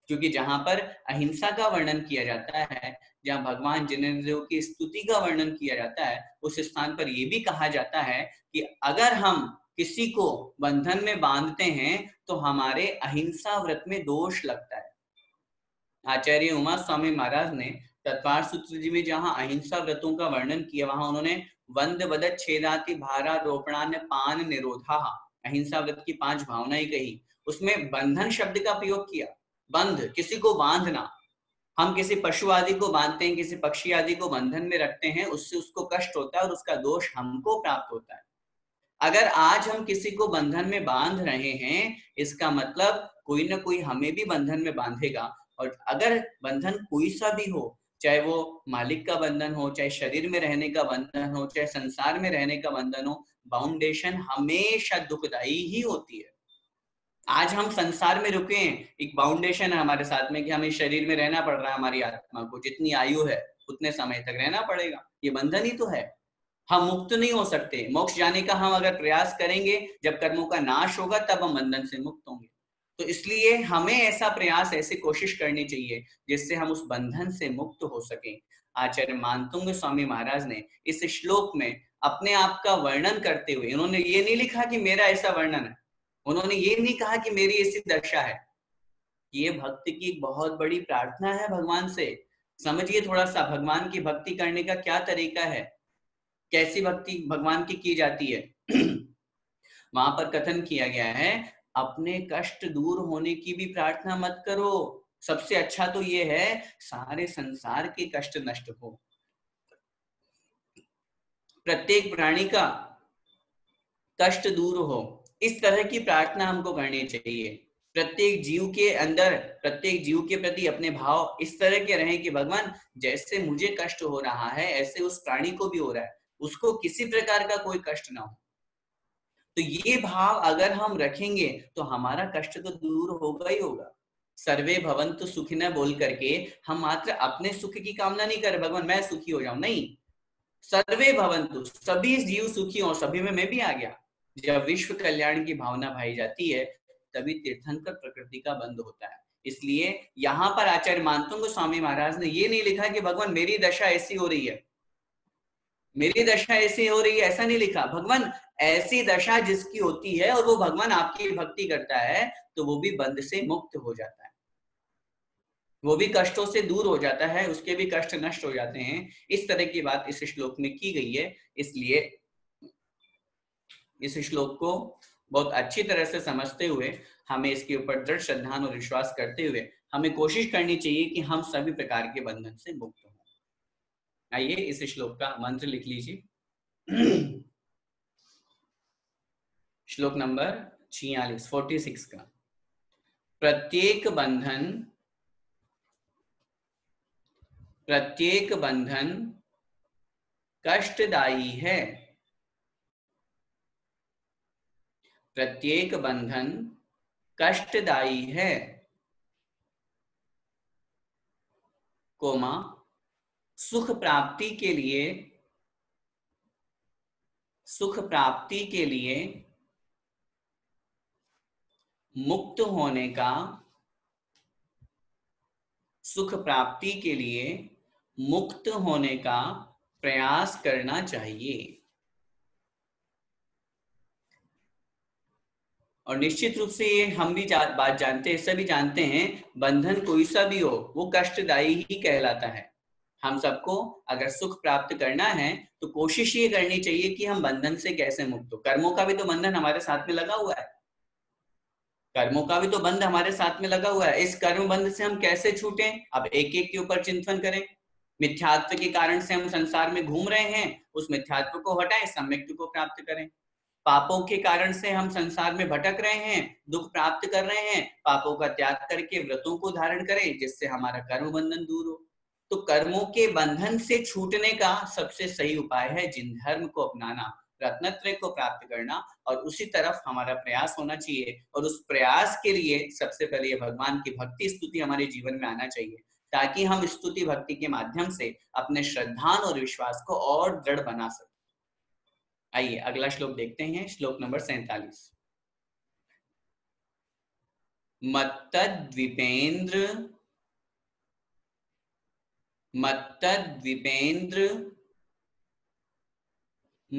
क्योंकि जहां पर अहिंसा का वर्णन किया जाता है, जहां भगवान जिनेंद्र देव की स्तुति का वर्णन किया जाता है, उस स्थान पर यह भी कहा जाता है कि अगर हम किसी को बंधन में बांधते हैं तो हमारे अहिंसा व्रत में दोष लगता है। आचार्य उमा स्वामी महाराज ने तत्वार सूत्र जी में जहां अहिंसा व्रतों का वर्णन किया, वहां उन्होंने वंद वदत छेदाति भारा रोपणान पान निरोधा, अहिंसा व्रत की 5 भावनाएं कही, उसमें बंधन शब्द का प्रयोग किया। बंध, किसी को बांधना। हम किसी पशु आदि को बांधते हैं, किसी पक्षी आदि को बंधन में रखते हैं, उससे उसको कष्ट होता है और उसका दोष हमको प्राप्त होता है। अगर आज हम किसी को बंधन में बांध रहे हैं, इसका मतलब कोई ना कोई हमें भी बंधन में बांधेगा। और अगर बंधन कोई सा भी हो, चाहे वो मालिक का बंधन हो, चाहे शरीर में रहने का बंधन हो, चाहे संसार में रहने का बंधन हो, बाउंडेशन हमेशा दुखदाई ही होती है। आज हम संसार में रुके हैं, एक बाउंडेशन है हमारे साथ में कि हमें शरीर में रहना पड़ रहा है, हमारी आत्मा को जितनी आयु है उतने समय तक रहना पड़ेगा, ये बंधन ही तो है। हम मुक्त नहीं हो सकते। मोक्ष जाने का हम अगर प्रयास करेंगे, जब कर्मों का नाश होगा तब हम बंधन से मुक्त होंगे। तो इसलिए हमें ऐसा प्रयास, ऐसी कोशिश करनी चाहिए जिससे हम उस बंधन से मुक्त हो सकें। आचार्य मानतुंग स्वामी महाराज ने इस श्लोक में अपने आप का वर्णन करते हुए, उन्होंने ये नहीं लिखा कि मेरा ऐसा वर्णन है, उन्होंने ये नहीं कहा कि मेरी ऐसी दशा है। ये भक्त की बहुत बड़ी प्रार्थना है भगवान से। समझिए थोड़ा सा, भगवान की भक्ति करने का क्या तरीका है, कैसी भक्ति भगवान की जाती है। वहां पर कथन किया गया है, अपने कष्ट दूर होने की भी प्रार्थना मत करो, सबसे अच्छा तो ये है सारे संसार के कष्ट नष्ट हो। प्रत्येक प्राणी का कष्ट दूर हो, इस तरह की प्रार्थना हमको करनी चाहिए। प्रत्येक जीव के अंदर, प्रत्येक जीव के प्रति अपने भाव इस तरह के रहें कि भगवान जैसे मुझे कष्ट हो रहा है ऐसे उस प्राणी को भी हो रहा है, उसको किसी प्रकार का कोई कष्ट ना हो। तो ये भाव अगर हम रखेंगे तो हमारा कष्ट तो दूर होगा ही होगा। सर्वे भवन्तु सुखिनः बोल करके हम मात्र अपने सुख की कामना नहीं कर रहे, भगवान मैं सुखी हो जाऊं, नहीं, सर्वे भवन्तु, सभी जीव सुखी हो, सभी में मैं भी आ गया। जब विश्व कल्याण की भावना भाई जाती है तभी तीर्थंकर प्रकृति का बंध होता है। इसलिए यहाँ पर आचार्य मानतुंग स्वामी महाराज ने ये नहीं लिखा कि भगवान मेरी दशा ऐसी हो रही है, मेरी दशा ऐसी हो रही है, ऐसा नहीं लिखा। भगवान ऐसी दशा जिसकी होती है और वो भगवान आपकी भक्ति करता है तो वो भी बंध से मुक्त हो जाता है, वो भी कष्टों से दूर हो जाता है, उसके भी कष्ट नष्ट हो जाते हैं। इस तरह की बात इस श्लोक में की गई है। इसलिए इस श्लोक को बहुत अच्छी तरह से समझते हुए, हमें इसके ऊपर दृढ़ श्रद्धा और विश्वास करते हुए हमें कोशिश करनी चाहिए कि हम सभी प्रकार के बंधन से मुक्त हों। आइए इस श्लोक का मंत्र लिख लीजिए। श्लोक नंबर 46 का। प्रत्येक बंधन कष्टदायी है। प्रत्येक बंधन कष्टदायी है, कोमा सुख प्राप्ति के लिए मुक्त होने का, सुख प्राप्ति के लिए मुक्त होने का प्रयास करना चाहिए। और निश्चित रूप से ये हम भी बात जानते हैं, सभी जानते हैं, बंधन कोई सा भी हो वो कष्टदायी ही कहलाता है। हम सबको अगर सुख प्राप्त करना है तो कोशिश ये करनी चाहिए कि हम बंधन से कैसे मुक्त हो। कर्मों का भी तो बंधन हमारे साथ में लगा हुआ है, कर्मों का भी तो बंध हमारे साथ में लगा हुआ है। इस कर्म बंध से हम कैसे छूटें, अब एक एक के ऊपर चिंतन करें। मिथ्यात्व के कारण से हम संसार में घूम रहे हैं, उस मिथ्यात्व को हटाएं, सम्यक्त्व को प्राप्त करें। पापों के कारण से हम संसार में भटक रहे हैं, दुख प्राप्त कर रहे हैं, पापों का त्याग करके व्रतों को धारण करें जिससे हमारा कर्म बंधन दूर हो। तो कर्मों के बंधन से छूटने का सबसे सही उपाय है जिन धर्म को अपनाना, रत्नत्रय को प्राप्त करना, और उसी तरफ हमारा प्रयास होना चाहिए। और उस प्रयास के लिए सबसे पहले भगवान की भक्ति स्तुति हमारे जीवन में आना चाहिए, ताकि हम स्तुति भक्ति के माध्यम से अपने श्रद्धान और विश्वास को और दृढ़ बना सकें। आइए अगला श्लोक देखते हैं, श्लोक नंबर 47। मत्तद्विपेन्द्र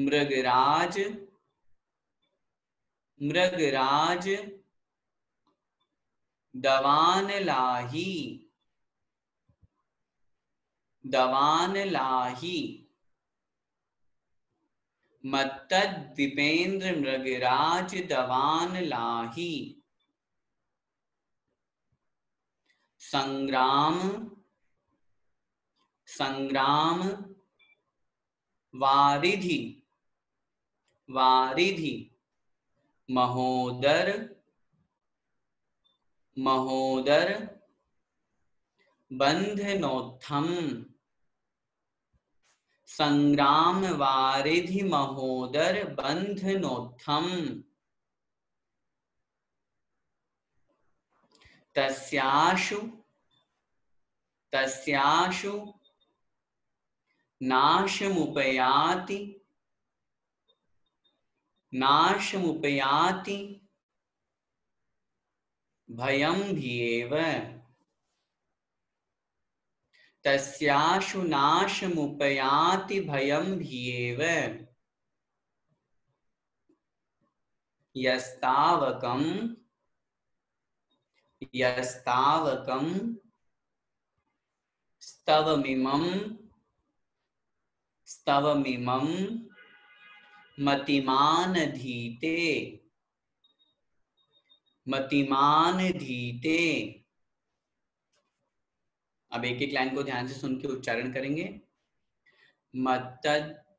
मृगराज दवान लाही। मत्तद्विपेन्द्र मृगराज दवान लाही। संग्राम वारिधि महोदर बंधनोत्थम। संग्राम वारिधि महोदर बंधनोत्थम। तस्याशु नाशमुपयाति भयं भीएव। तस्याशु नाशमुपयाति भयं भीएव। यस्तावकं स्तवमिमं मतिमान धीते। अब एक एक लाइन को ध्यान से सुन के उच्चारण करेंगे। मत्तद्विपेन्द्र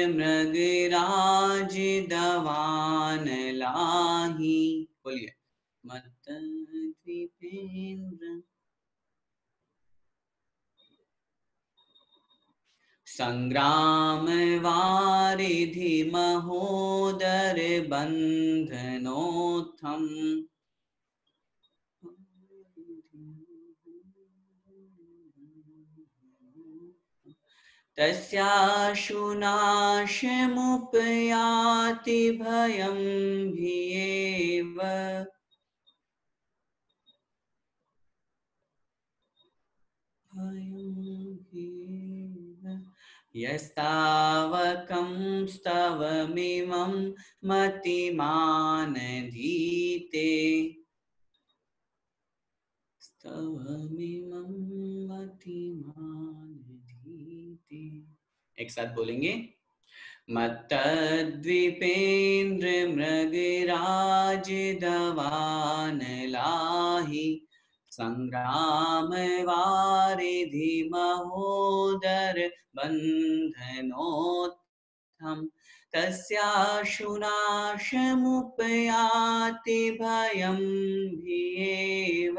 मृगराज दवान लाही। बोलिए, मत्तद्विपेन्द्र संग्राम वारिधि महोदर बंधनोत्थम। तस्याशु नाशमुपयाति भयं भीएव। यस्तावकं स्तवमिमं मतिमान धीते। एक साथ बोलेंगे। मत्तद्विपेन्द्र मृगराज दवान लाहि संग्राम वारिधि महोदर बंधनोत्थम तस्याशुनाशमुपयाति भयं भियेव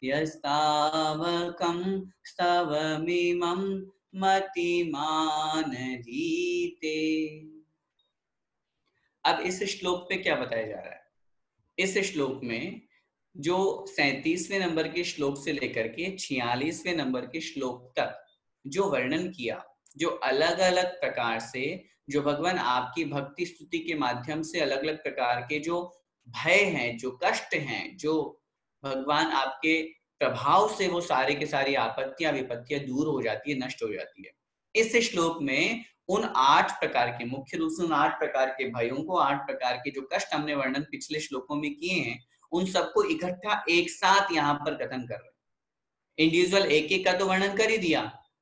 यस्तावकं स्तवमिमं मतिमानधीते। अब इस श्लोक पे क्या बताया जा रहा है? इस श्लोक में जो 37वें नंबर के श्लोक से लेकर के 46वें नंबर के श्लोक तक जो वर्णन किया, जो अलग अलग प्रकार से जो भगवान आपकी भक्ति स्तुति के माध्यम से अलग अलग प्रकार के जो भय हैं, जो कष्ट हैं, जो भगवान आपके प्रभाव से वो सारे के सारी आपत्तियां विपत्तियां दूर हो जाती है, नष्ट हो जाती है। इस श्लोक में उन 8 प्रकार के, मुख्य रूप से उन 8 प्रकार के भयों को, 8 प्रकार के जो कष्ट हमने वर्णन पिछले श्लोकों में किए हैं, उन सबको इकट्ठा एक साथ यहाँ पर कथन कर रहे हैं। इंडिविजुअल एक एक का तो वर्णन कर ही दिया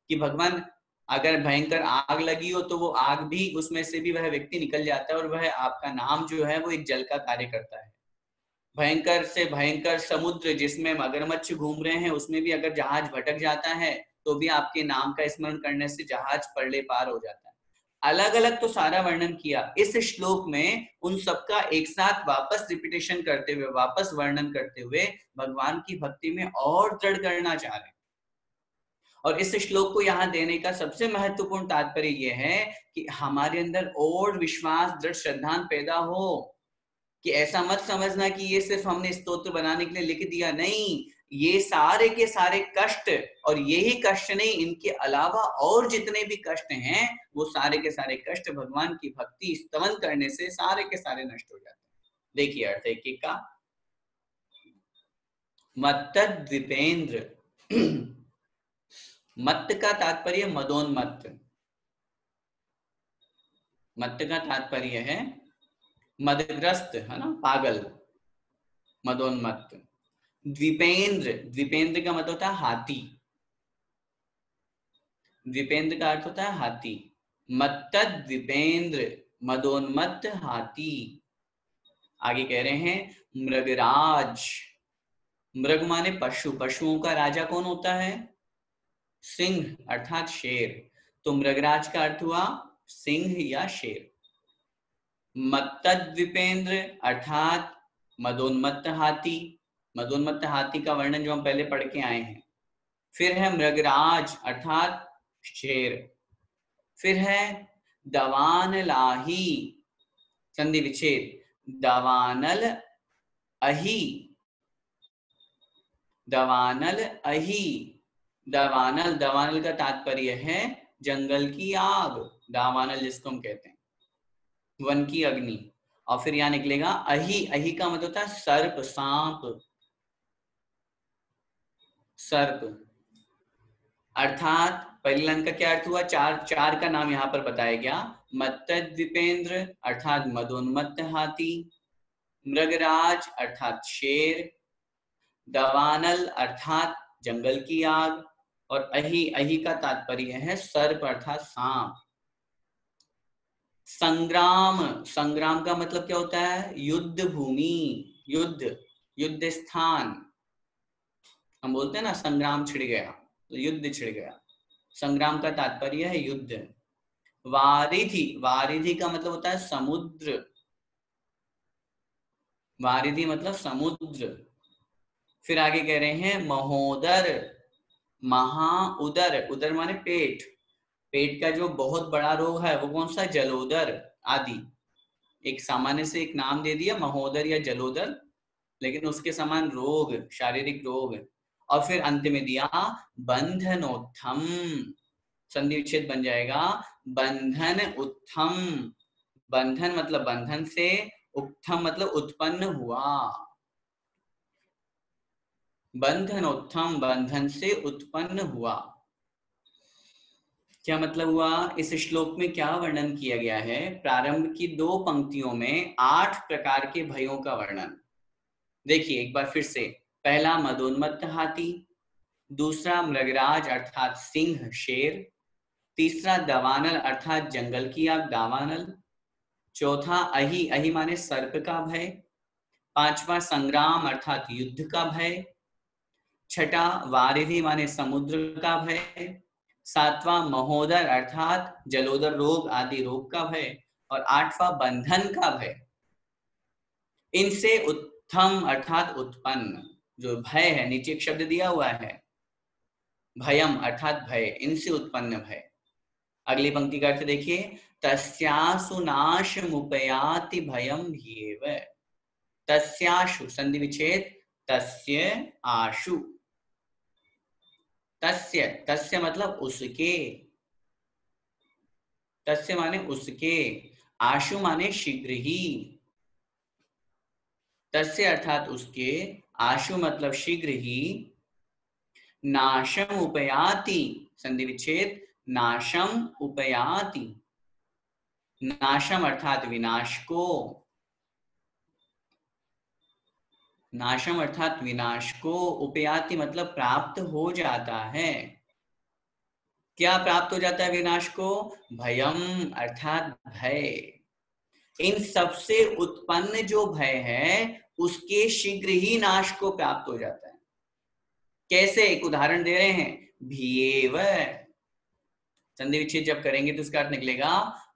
कि भगवान अगर भयंकर आग लगी हो तो वो आग भी, उसमें से भी वह व्यक्ति निकल जाता है और वह आपका नाम जो है वो एक जल का कार्य करता है। भयंकर से भयंकर समुद्र जिसमें मगरमच्छ घूम रहे हैं, उसमें भी अगर जहाज भटक जाता है तो भी आपके नाम का स्मरण करने से जहाज परले पार हो जाता है। अलग अलग तो सारा वर्णन किया। इस श्लोक में उन सबका एक साथ वापस रिपीटेशन करते हुए, वापस वर्णन करते हुए भगवान की भक्ति में और दृढ़ करना चाह रहे हैं। और इस श्लोक को यहाँ देने का सबसे महत्वपूर्ण तात्पर्य यह है कि हमारे अंदर और विश्वास, दृढ़ श्रद्धा पैदा हो, कि ऐसा मत समझना कि ये सिर्फ हमने स्तोत्र बनाने के लिए लिख दिया। नहीं, ये सारे के सारे कष्ट, और यही कष्ट नहीं, इनके अलावा और जितने भी कष्ट हैं, वो सारे के सारे कष्ट भगवान की भक्ति स्तवन करने से सारे के सारे नष्ट हो जाते हैं। देखिए अर्थ एक एक का। मत्तद्विपेन्द्र, मत्त का तात्पर्य मदोन्मत्त। मत्त का तात्पर्य है मदग्रस्त, है ना, पागल, मदोन्मत्त। द्विपेन्द्र, द्विपेन्द्र का मतलब होता है हाथी। द्विपेन्द्र का अर्थ होता है हाथी। मत्तद्विपेन्द्र, मदोन्मत्त हाथी। आगे कह रहे हैं मृगराज। मृग माने पशु, पशुओं का राजा कौन होता है? सिंह अर्थात शेर। तो मृगराज का अर्थ हुआ सिंह या शेर। मत्तद्विपेन्द्र अर्थात मदोन्मत्त हाथी। मदोन्मत्त हाथी का वर्णन जो हम पहले पढ़ के आए हैं। फिर है मृगराज अर्थात शेर। फिर है दवानलाही, संधि विच्छेद, दवानल अही, दवानल अही। दवानल, दवानल का तात्पर्य है जंगल की आग, दावानल जिसको हम कहते हैं, वन की अग्नि। और फिर यहां निकलेगा अही, अही का मतलब होता है सर्प, सांप, सर्प। अर्थात पहली लाइन का क्या अर्थ हुआ? चार, चार का नाम यहाँ पर बताया गया। मत्तद्विपेन्द्र अर्थात मदोन्मत्त हाथी, मृगराज अर्थात शेर, दवानल अर्थात जंगल की आग, और अही, अही का तात्पर्य है सर्प अर्थात सांप। संग्राम, संग्राम का मतलब क्या होता है? युद्ध भूमि, युद्ध, युद्ध स्थान। हम बोलते हैं ना संग्राम छिड़ गया, तो युद्ध छिड़ गया। संग्राम का तात्पर्य है युद्ध। वारिधि, वारिधि का मतलब होता है समुद्र। वारिधि मतलब समुद्र। फिर आगे कह रहे हैं महोदर, महा उदर, उदर माने पेट। पेट का जो बहुत बड़ा रोग है वो कौन सा? जलोदर आदि। एक सामान्य से एक नाम दे दिया महोदर या जलोदर, लेकिन उसके समान रोग, शारीरिक रोग। और फिर अंत में दिया बंधनोत्थम, संधि विच्छेद बन जाएगा बंधन उत्थम। बंधन मतलब बंधन से, उत्थम मतलब उत्पन्न हुआ। बंधनोत्थम, बंधन से उत्पन्न हुआ। क्या मतलब हुआ? इस श्लोक में क्या वर्णन किया गया है? प्रारंभ की 2 पंक्तियों में 8 प्रकार के भयों का वर्णन। देखिए एक बार फिर से। पहला मदोन्मत्त हाथी, दूसरा मृगराज अर्थात सिंह शेर, तीसरा दवानल अर्थात जंगल की आग, दावानल। चौथा अहि, अहि माने सर्प का भय। पांचवा संग्राम अर्थात युद्ध का भय। छठा वारिधि माने समुद्र का भय। सातवां महोदर अर्थात जलोदर रोग आदि रोग का भय। और आठवां बंधन का भय। इनसे उत्थम अर्थात उत्पन्न जो भय है, नीचे एक शब्द दिया हुआ है भयम अर्थात भय, इनसे उत्पन्न भय। अगली पंक्ति का अर्थ देखिए, तस्यासु नाशमुपयाति भयम भीएव। तस्याशु संधि विच्छेद, तस्य आशु। तस्य, तस्य मतलब उसके, तस्य माने उसके, आशु माने शीघ्र ही। तस्य अर्थात उसके, आशु मतलब शीघ्र ही। नाशम उपयाति संधि विच्छेद, नाशम उपयाति। नाशम अर्थात विनाश को, नाशम अर्थात विनाश को, उपयाति मतलब प्राप्त हो जाता है। क्या प्राप्त हो जाता है विनाश को? भयम अर्थात भय। इन सबसे उत्पन्न जो भय है उसके शीघ्र ही नाश को प्राप्त हो जाता है। कैसे? एक उदाहरण दे रहे हैं, भीएव। संधि विच्छेद जब करेंगे तो इसका अर्थ निकलेगा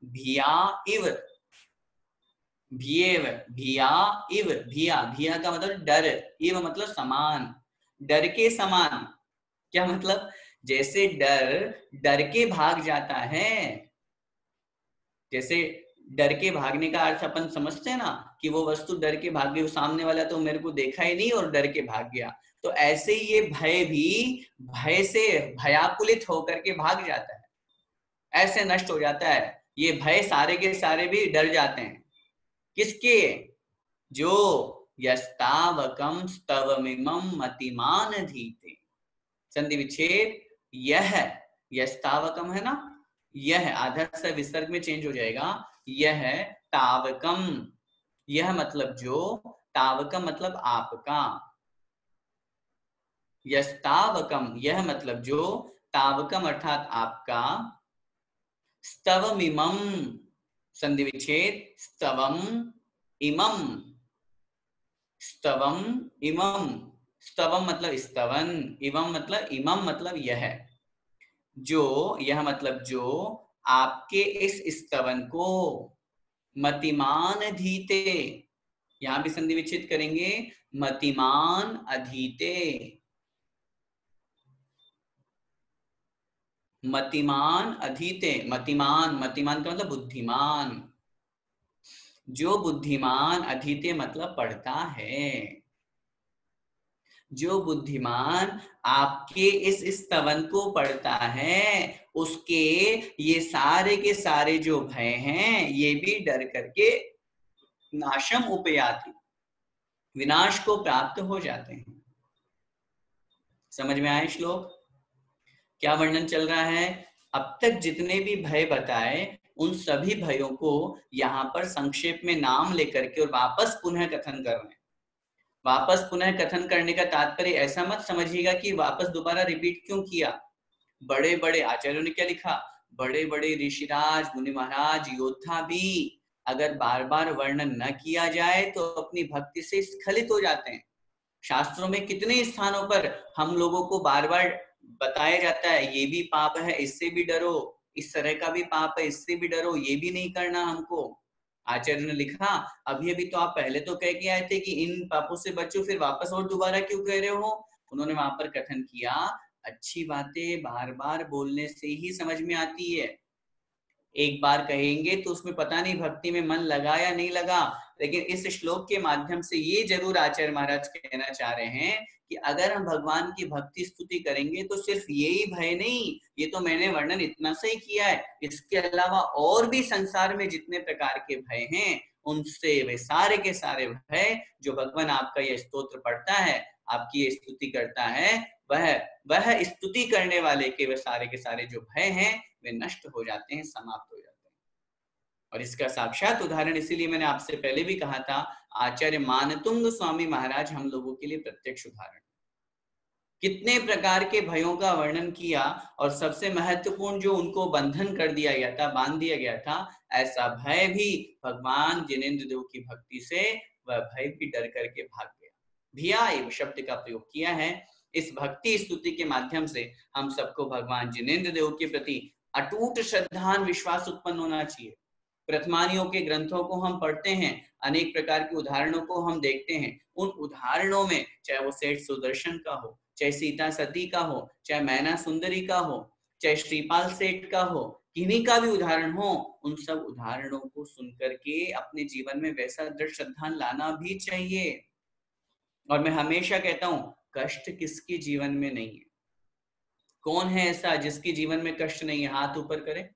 भिया इव। भीएव, भिया इव, भिया, भिया का मतलब डर, इव मतलब समान, डर के समान। क्या मतलब? जैसे डर के भाग जाता है, जैसे डर के भागने का अर्थ अपन समझते हैं ना कि वो वस्तु डर के भाग गई, सामने वाला तो मेरे को देखा ही नहीं और डर के भाग गया। तो ऐसे ही ये भय भी भय से भयाकुलित होकर के भाग जाता है, ऐसे नष्ट हो जाता है। ये भय सारे के सारे भी डर जाते हैं। किसके? जो यस्तावकम स्तवमिमं मतिमान धीते। संधि विच्छेद, यह, यस्तावकम है ना, यह आधा से विसर्ग में चेंज हो जाएगा, यह तावकम, यह मतलब जो, तावकम मतलब आपका, यस्तावकम यह मतलब जो, तावकम अर्थात आपका, स्तवमिमं संधि विच्छेद, स्तवम इमं, स्तवम इमं, स्तवम मतलब स्तवन, इमं मतलब इमं मतलब यह, जो, यह मतलब जो आपके इस स्तवन को, मतिमान धीते, यहां भी संधि विच्छेद करेंगे, मतिमान अधीते, मतिमान अधीते, मतिमान, मतिमान का मतलब बुद्धिमान, जो बुद्धिमान, अधीते मतलब पढ़ता है, जो बुद्धिमान आपके इस स्तवन को पढ़ता है उसके ये सारे के सारे जो भय हैं ये भी डर करके नाशम उपयाति, विनाश को प्राप्त हो जाते हैं। समझ में आए श्लोक? क्या वर्णन चल रहा है? अब तक जितने भी भय बताए उन सभी भयों को यहाँ पर संक्षेप में नाम लेकर के और वापस पुनः कथन कर रहे हैं। वापस पुनः कथन करने का तात्पर्य ऐसा मत समझिएगा कि वापस दोबारा रिपीट क्यों किया। बड़े बड़े आचार्यों ने क्या लिखा, बड़े बड़े ऋषिराज, मुनि महाराज, योद्धा भी अगर बार बार वर्णन न किया जाए तो अपनी भक्ति से स्खलित हो जाते हैं। शास्त्रों में कितने स्थानों पर हम लोगों को बार बार बताया जाता है ये भी पाप है इससे भी डरो, इस तरह का भी पाप है इससे भी डरो, ये भी नहीं करना हमको। आचार्य ने लिखा अभी अभी तो आप पहले तो कह के आए थे कि इन पापों से बचो, फिर वापस और दोबारा क्यों कह रहे हो? उन्होंने वहां पर कथन किया अच्छी बातें बार बार बोलने से ही समझ में आती है। एक बार कहेंगे तो उसमें पता नहीं भक्ति में मन लगा या नहीं लगा, लेकिन इस श्लोक के माध्यम से ये जरूर आचार्य महाराज कहना चाह रहे हैं कि अगर हम भगवान की भक्ति स्तुति करेंगे तो सिर्फ यही भय नहीं, ये तो मैंने वर्णन इतना सा ही किया है, इसके अलावा और भी संसार में जितने प्रकार के भय हैं उनसे वे सारे के सारे भय जो भगवान आपका ये स्तोत्र पढ़ता है, आपकी ये स्तुति करता है, वह स्तुति करने वाले के वे सारे के सारे जो भय हैं वे नष्ट हो जाते हैं, समाप्त हो जाते हैं। और इसका साक्षात उदाहरण इसीलिए मैंने आपसे पहले भी कहा था, आचार्य मानतुंग स्वामी महाराज हम लोगों के लिए प्रत्यक्ष उदाहरण। कितने प्रकार के भयों का वर्णन किया, और सबसे महत्वपूर्ण जो उनको बंधन कर दिया गया था, बांध दिया गया था, ऐसा भय भी भगवान जिनेंद्र देव की भक्ति से वह भय भी डर करके भाग गया। भिया ये शब्द का प्रयोग किया है। इस भक्ति स्तुति के माध्यम से हम सबको भगवान जिनेंद्र देव के प्रति अटूट श्रद्धा विश्वास उत्पन्न होना चाहिए। प्रथमानियों के ग्रंथों को हम पढ़ते हैं, अनेक प्रकार के उदाहरणों को हम देखते हैं। उन उदाहरणों में चाहे वो सेठ सुदर्शन का हो, चाहे सीता सती का हो, चाहे मैना सुंदरी का हो, चाहे श्रीपाल सेठ का हो, किन्हीं का भी उदाहरण हो, उन सब उदाहरणों को सुनकर के अपने जीवन में वैसा दृढ़ श्रद्धा लाना भी चाहिए। और मैं हमेशा कहता हूं, कष्ट किसके जीवन में नहीं है? कौन है ऐसा जिसके जीवन में कष्ट नहीं है? हाथ ऊपर करे।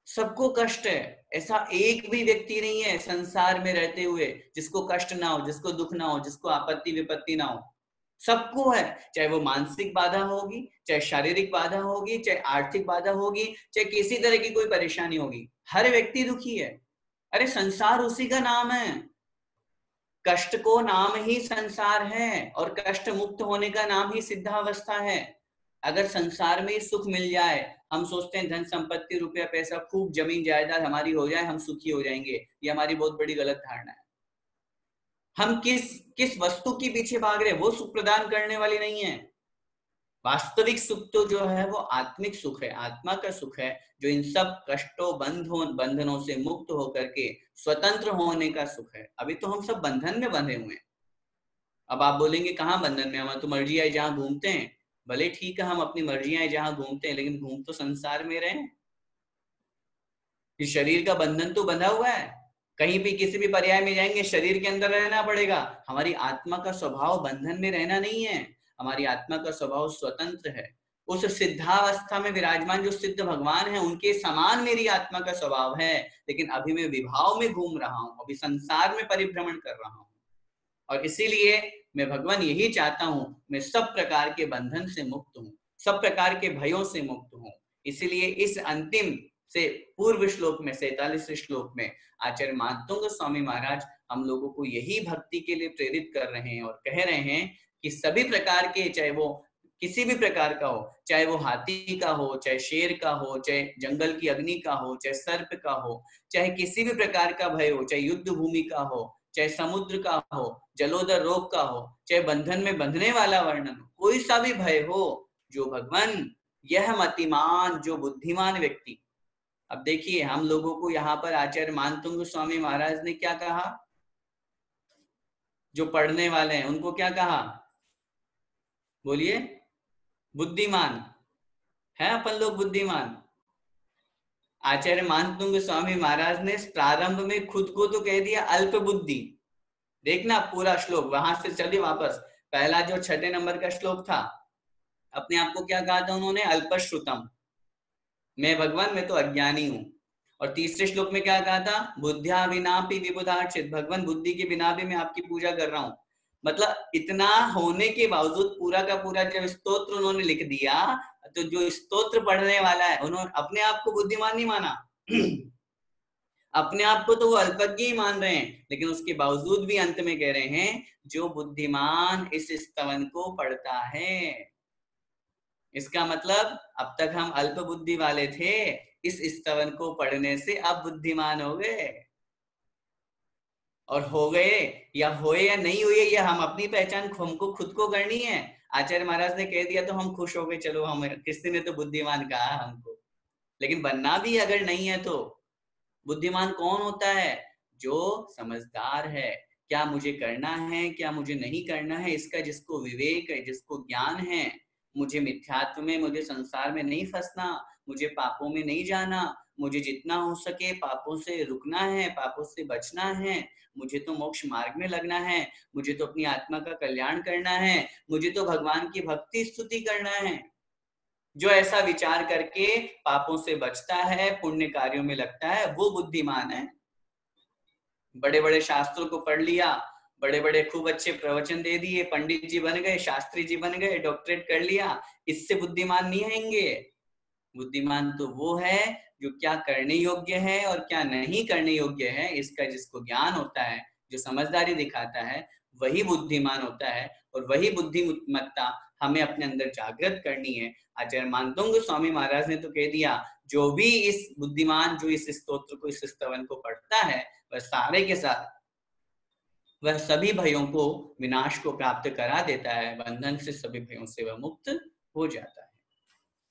सबको कष्ट है। ऐसा एक भी व्यक्ति नहीं है संसार में रहते हुए जिसको कष्ट ना हो, जिसको दुख ना हो, जिसको आपत्ति विपत्ति ना हो। सबको है, चाहे वो मानसिक बाधा होगी, चाहे शारीरिक बाधा होगी, चाहे आर्थिक बाधा होगी, चाहे किसी तरह की कोई परेशानी होगी, हर व्यक्ति दुखी है। अरे संसार उसी का नाम है, कष्ट को नाम ही संसार है, और कष्ट मुक्त होने का नाम ही सिद्धावस्था है। अगर संसार में सुख मिल जाए, हम सोचते हैं धन संपत्ति, रुपया पैसा, खूब जमीन जायदाद हमारी हो जाए, हम सुखी हो जाएंगे, ये हमारी बहुत बड़ी गलत धारणा है। हम किस वस्तु के पीछे भाग रहे हैं, वो सुख प्रदान करने वाली नहीं है। वास्तविक सुख तो जो है वो आत्मिक सुख है, आत्मा का सुख है, जो इन सब कष्टों बंधनों से मुक्त होकर के स्वतंत्र होने का सुख है। अभी तो हम सब बंधन में बंधे हुए हैं। अब आप बोलेंगे कहाँ बंधन में, हम तो मर्जी आई जहां घूमते हैं। भले ठीक है, हम अपनी मर्जी आई जहां घूमते हैं, लेकिन घूम तो संसार में रहे हैं। इस शरीर का बंधन तो बंधा हुआ है, कहीं भी किसी भी पर्याय में जाएंगे शरीर के अंदर रहना पड़ेगा। हमारी आत्मा का स्वभाव बंधन में रहना नहीं है, हमारी आत्मा का स्वभाव स्वतंत्र है। उस सिद्धावस्था में विराजमान जो सिद्ध भगवान है, उनके समान मेरी आत्मा का स्वभाव है, लेकिन अभी मैं विभाव में घूम रहा हूं, अभी संसार में परिभ्रमण कर रहा हूं। और इसीलिए मैं भगवान यही चाहता हूं, मैं सब प्रकार के बंधन से मुक्त हूं, सब प्रकार के भयों से मुक्त हूं। इसीलिए इस अंतिम से पूर्व श्लोक में 47 श्लोक में आचार्य मानतुंग स्वामी महाराज हम लोगों को यही भक्ति के लिए प्रेरित कर रहे हैं, और कह रहे हैं कि सभी प्रकार के, चाहे वो किसी भी प्रकार का हो, चाहे वो हाथी का हो, चाहे शेर का हो, चाहे जंगल की अग्नि का हो, चाहे सर्प का हो, चाहे किसी भी प्रकार का भय हो, चाहे युद्ध भूमि का हो, चाहे समुद्र का हो, जलोदर रोग का हो, चाहे बंधन में बंधने वाला वर्णन हो, कोई सा भी भय हो, जो भगवान यह मतिमान, जो बुद्धिमान व्यक्ति। अब देखिए हम लोगों को यहाँ पर आचार्य मानतुंग स्वामी महाराज ने क्या कहा, जो पढ़ने वाले हैं उनको क्या कहा, बोलिए? बुद्धिमान है अपन लोग, बुद्धिमान। आचार्य मानतुंग स्वामी महाराज ने प्रारंभ में खुद को तो कह दिया अल्प बुद्धि। देखना पूरा श्लोक, वहां से चलिए वापस, पहला जो 6 नंबर का श्लोक था, अपने आप को क्या कहा था उन्होंने, अल्पश्रुतम, मैं भगवान मैं तो अज्ञानी हूं। और तीसरे श्लोक में क्या कहा था, बुद्ध्या विनापि विबुधार्चित, भगवान बुद्धि के बिना भी मैं आपकी पूजा कर रहा हूं। मतलब इतना होने के बावजूद पूरा का पूरा जब स्तोत्र उन्होंने लिख दिया, तो जो स्तोत्र पढ़ने वाला है उन्होंने अपने आप को बुद्धिमान नहीं माना अपने आप को तो वो अल्पज्ञ ही मान रहे हैं, लेकिन उसके बावजूद भी अंत में कह रहे हैं, जो बुद्धिमान इस स्तवन को पढ़ता है। इसका मतलब अब तक हम अल्प बुद्धि वाले थे, इस स्तवन को पढ़ने से अब बुद्धिमान हो गए। और हो गए या होए या नहीं हुए, या हम अपनी पहचान हमको खुद को करनी है। आचार्य महाराज ने कह दिया तो हम खुश हो गए, चलो हम, किसी ने तो बुद्धिमान कहा हमको। लेकिन बनना भी अगर नहीं है तो बुद्धिमान कौन होता है, जो समझदार है, क्या मुझे करना है, क्या मुझे नहीं करना है, इसका जिसको विवेक है, जिसको ज्ञान है। मुझे मिथ्यात्व में, मुझे संसार में नहीं फंसना, मुझे पापों में नहीं जाना, मुझे जितना हो सके पापों से रुकना है, पापों से बचना है, मुझे तो मोक्ष मार्ग में लगना है, मुझे तो अपनी आत्मा का कल्याण करना है, मुझे तो भगवान की भक्ति स्तुति करना है। जो ऐसा विचार करके पापों से बचता है, पुण्य कार्यों में लगता है, वो बुद्धिमान है। बड़े बड़े शास्त्रों को पढ़ लिया, बड़े बड़े खूब अच्छे प्रवचन दे दिए, पंडित जी बन गए, शास्त्री जी बन गए, डॉक्टरेट कर लिया, इससे बुद्धिमान नहीं होंगे। बुद्धिमान तो वो है जो क्या करने योग्य है और क्या नहीं करने योग्य है, इसका जिसको ज्ञान होता है, जो समझदारी दिखाता है, वही बुद्धिमान होता है। और वही बुद्धिमत्ता हमें अपने अंदर जागृत करनी है। आचार्य मानतुंग स्वामी महाराज ने तो कह दिया, जो भी इस बुद्धिमान जो इस स्तोत्र को, इस स्तवन को पढ़ता है, वह सारे के साथ वह सभी भयों को, विनाश को प्राप्त करा देता है, बंधन से सभी भयों से वह मुक्त हो जाता है।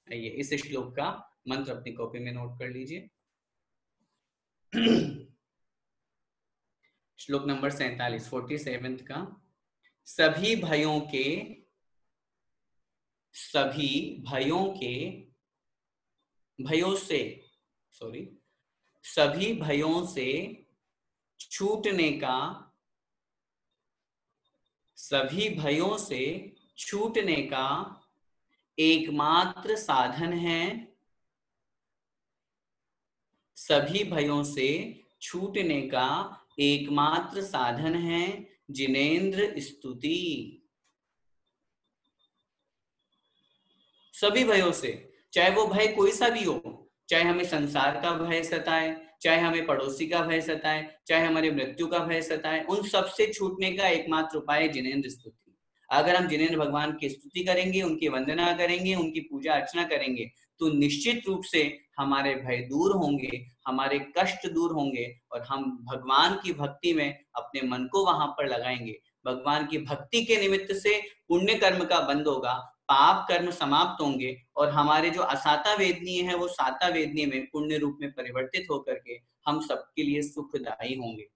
आइए इस श्लोक का मंत्र अपनी कॉपी में नोट कर लीजिए। श्लोक नंबर 47, 47 का, सभी भयों के, सभी भयों के, भयों से, सॉरी, सभी भयों से छूटने का, सभी भयों से छूटने का एकमात्र साधन है, सभी भयों से छूटने का एकमात्र साधन है जिनेंद्र स्तुति। सभी भयों से, चाहे वो भय कोई सा भी हो, चाहे हमें संसार का भय सताए, चाहे हमें पड़ोसी का भय सताए, चाहे हमारे मृत्यु का भय सताए, उन सब से छूटने का एकमात्र उपाय है जिनेंद्र स्तुति। अगर हम जिनेंद्र भगवान की स्तुति करेंगे, उनकी वंदना करेंगे, उनकी पूजा अर्चना करेंगे, तो निश्चित रूप से हमारे भय दूर होंगे, हमारे कष्ट दूर होंगे, और हम भगवान की भक्ति में अपने मन को वहां पर लगाएंगे। भगवान की भक्ति के निमित्त से पुण्य कर्म का बंध होगा, पाप कर्म समाप्त होंगे, और हमारे जो असाता वेदनीय है वो साता वेदनीय में पुण्य रूप में परिवर्तित होकर के हम सबके लिए सुखदायी होंगे।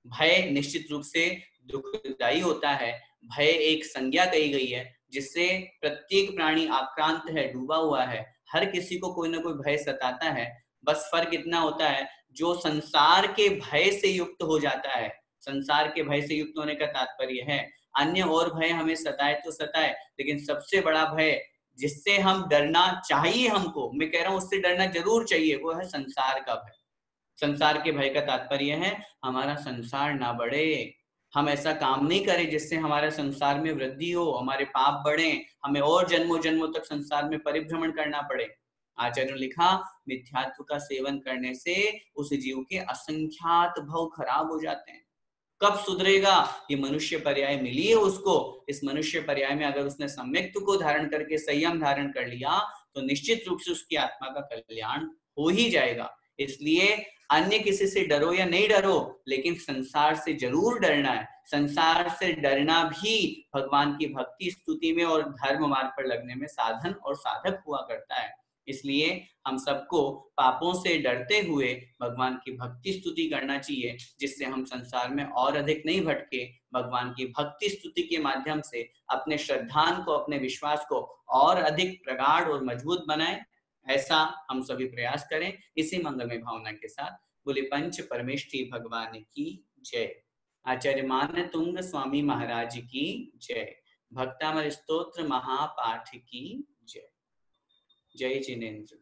भय निश्चित रूप से दुखदायी होता है। भय एक संज्ञा कही गई है जिससे प्रत्येक प्राणी आक्रांत है, डूबा हुआ है। हर किसी को कोई ना कोई भय सताता है। बस फर्क इतना होता है, जो संसार के भय से युक्त हो जाता है, संसार के भय से युक्त होने का तात्पर्य है अन्य और भय हमें सताए तो सताए, लेकिन सबसे बड़ा भय जिससे हम डरना चाहिए, हमको, मैं कह रहा हूं उससे डरना जरूर चाहिए, वो है संसार का भय। संसार के भय का तात्पर्य है हमारा संसार ना बढ़े, हम ऐसा काम नहीं करें जिससे हमारे संसार में वृद्धि हो, हमारे पाप बढ़े, हमें और जन्मों जन्मों तक संसार में परिभ्रमण करना पड़े। आचार्य ने लिखा, मिथ्यात्व का सेवन करने से उस जीव के असंख्यात भव खराब हो जाते हैं। कब सुधरेगा? ये मनुष्य पर्याय मिली है उसको, इस मनुष्य पर्याय में अगर उसने सम्यक्त्व को धारण करके संयम धारण कर लिया तो निश्चित रूप से उसकी आत्मा का कल्याण हो ही जाएगा। इसलिए अन्य किसी से डरो या नहीं डरो, लेकिन संसार से जरूर डरना है। संसार से डरना भी भगवान की भक्ति स्तुति में और धर्म मार्ग पर लगने में साधन और साधक हुआ करता है। इसलिए हम सबको पापों से डरते हुए भगवान की भक्ति स्तुति करना चाहिए, जिससे हम संसार में और अधिक नहीं भटके, भगवान की भक्ति स्तुति के माध्यम से अपने श्रद्धान को, अपने विश्वास को और अधिक प्रगाढ़ और मजबूत बनाएं। ऐसा हम सभी प्रयास करें। इसी मंगलमय भावना के साथ बोले पंच परमेष्ठी भगवान की जय। आचार्य मानतुंग स्वामी महाराज की जय। भक्तामर स्तोत्र महापाठ की जय। जय जिनेंद्र।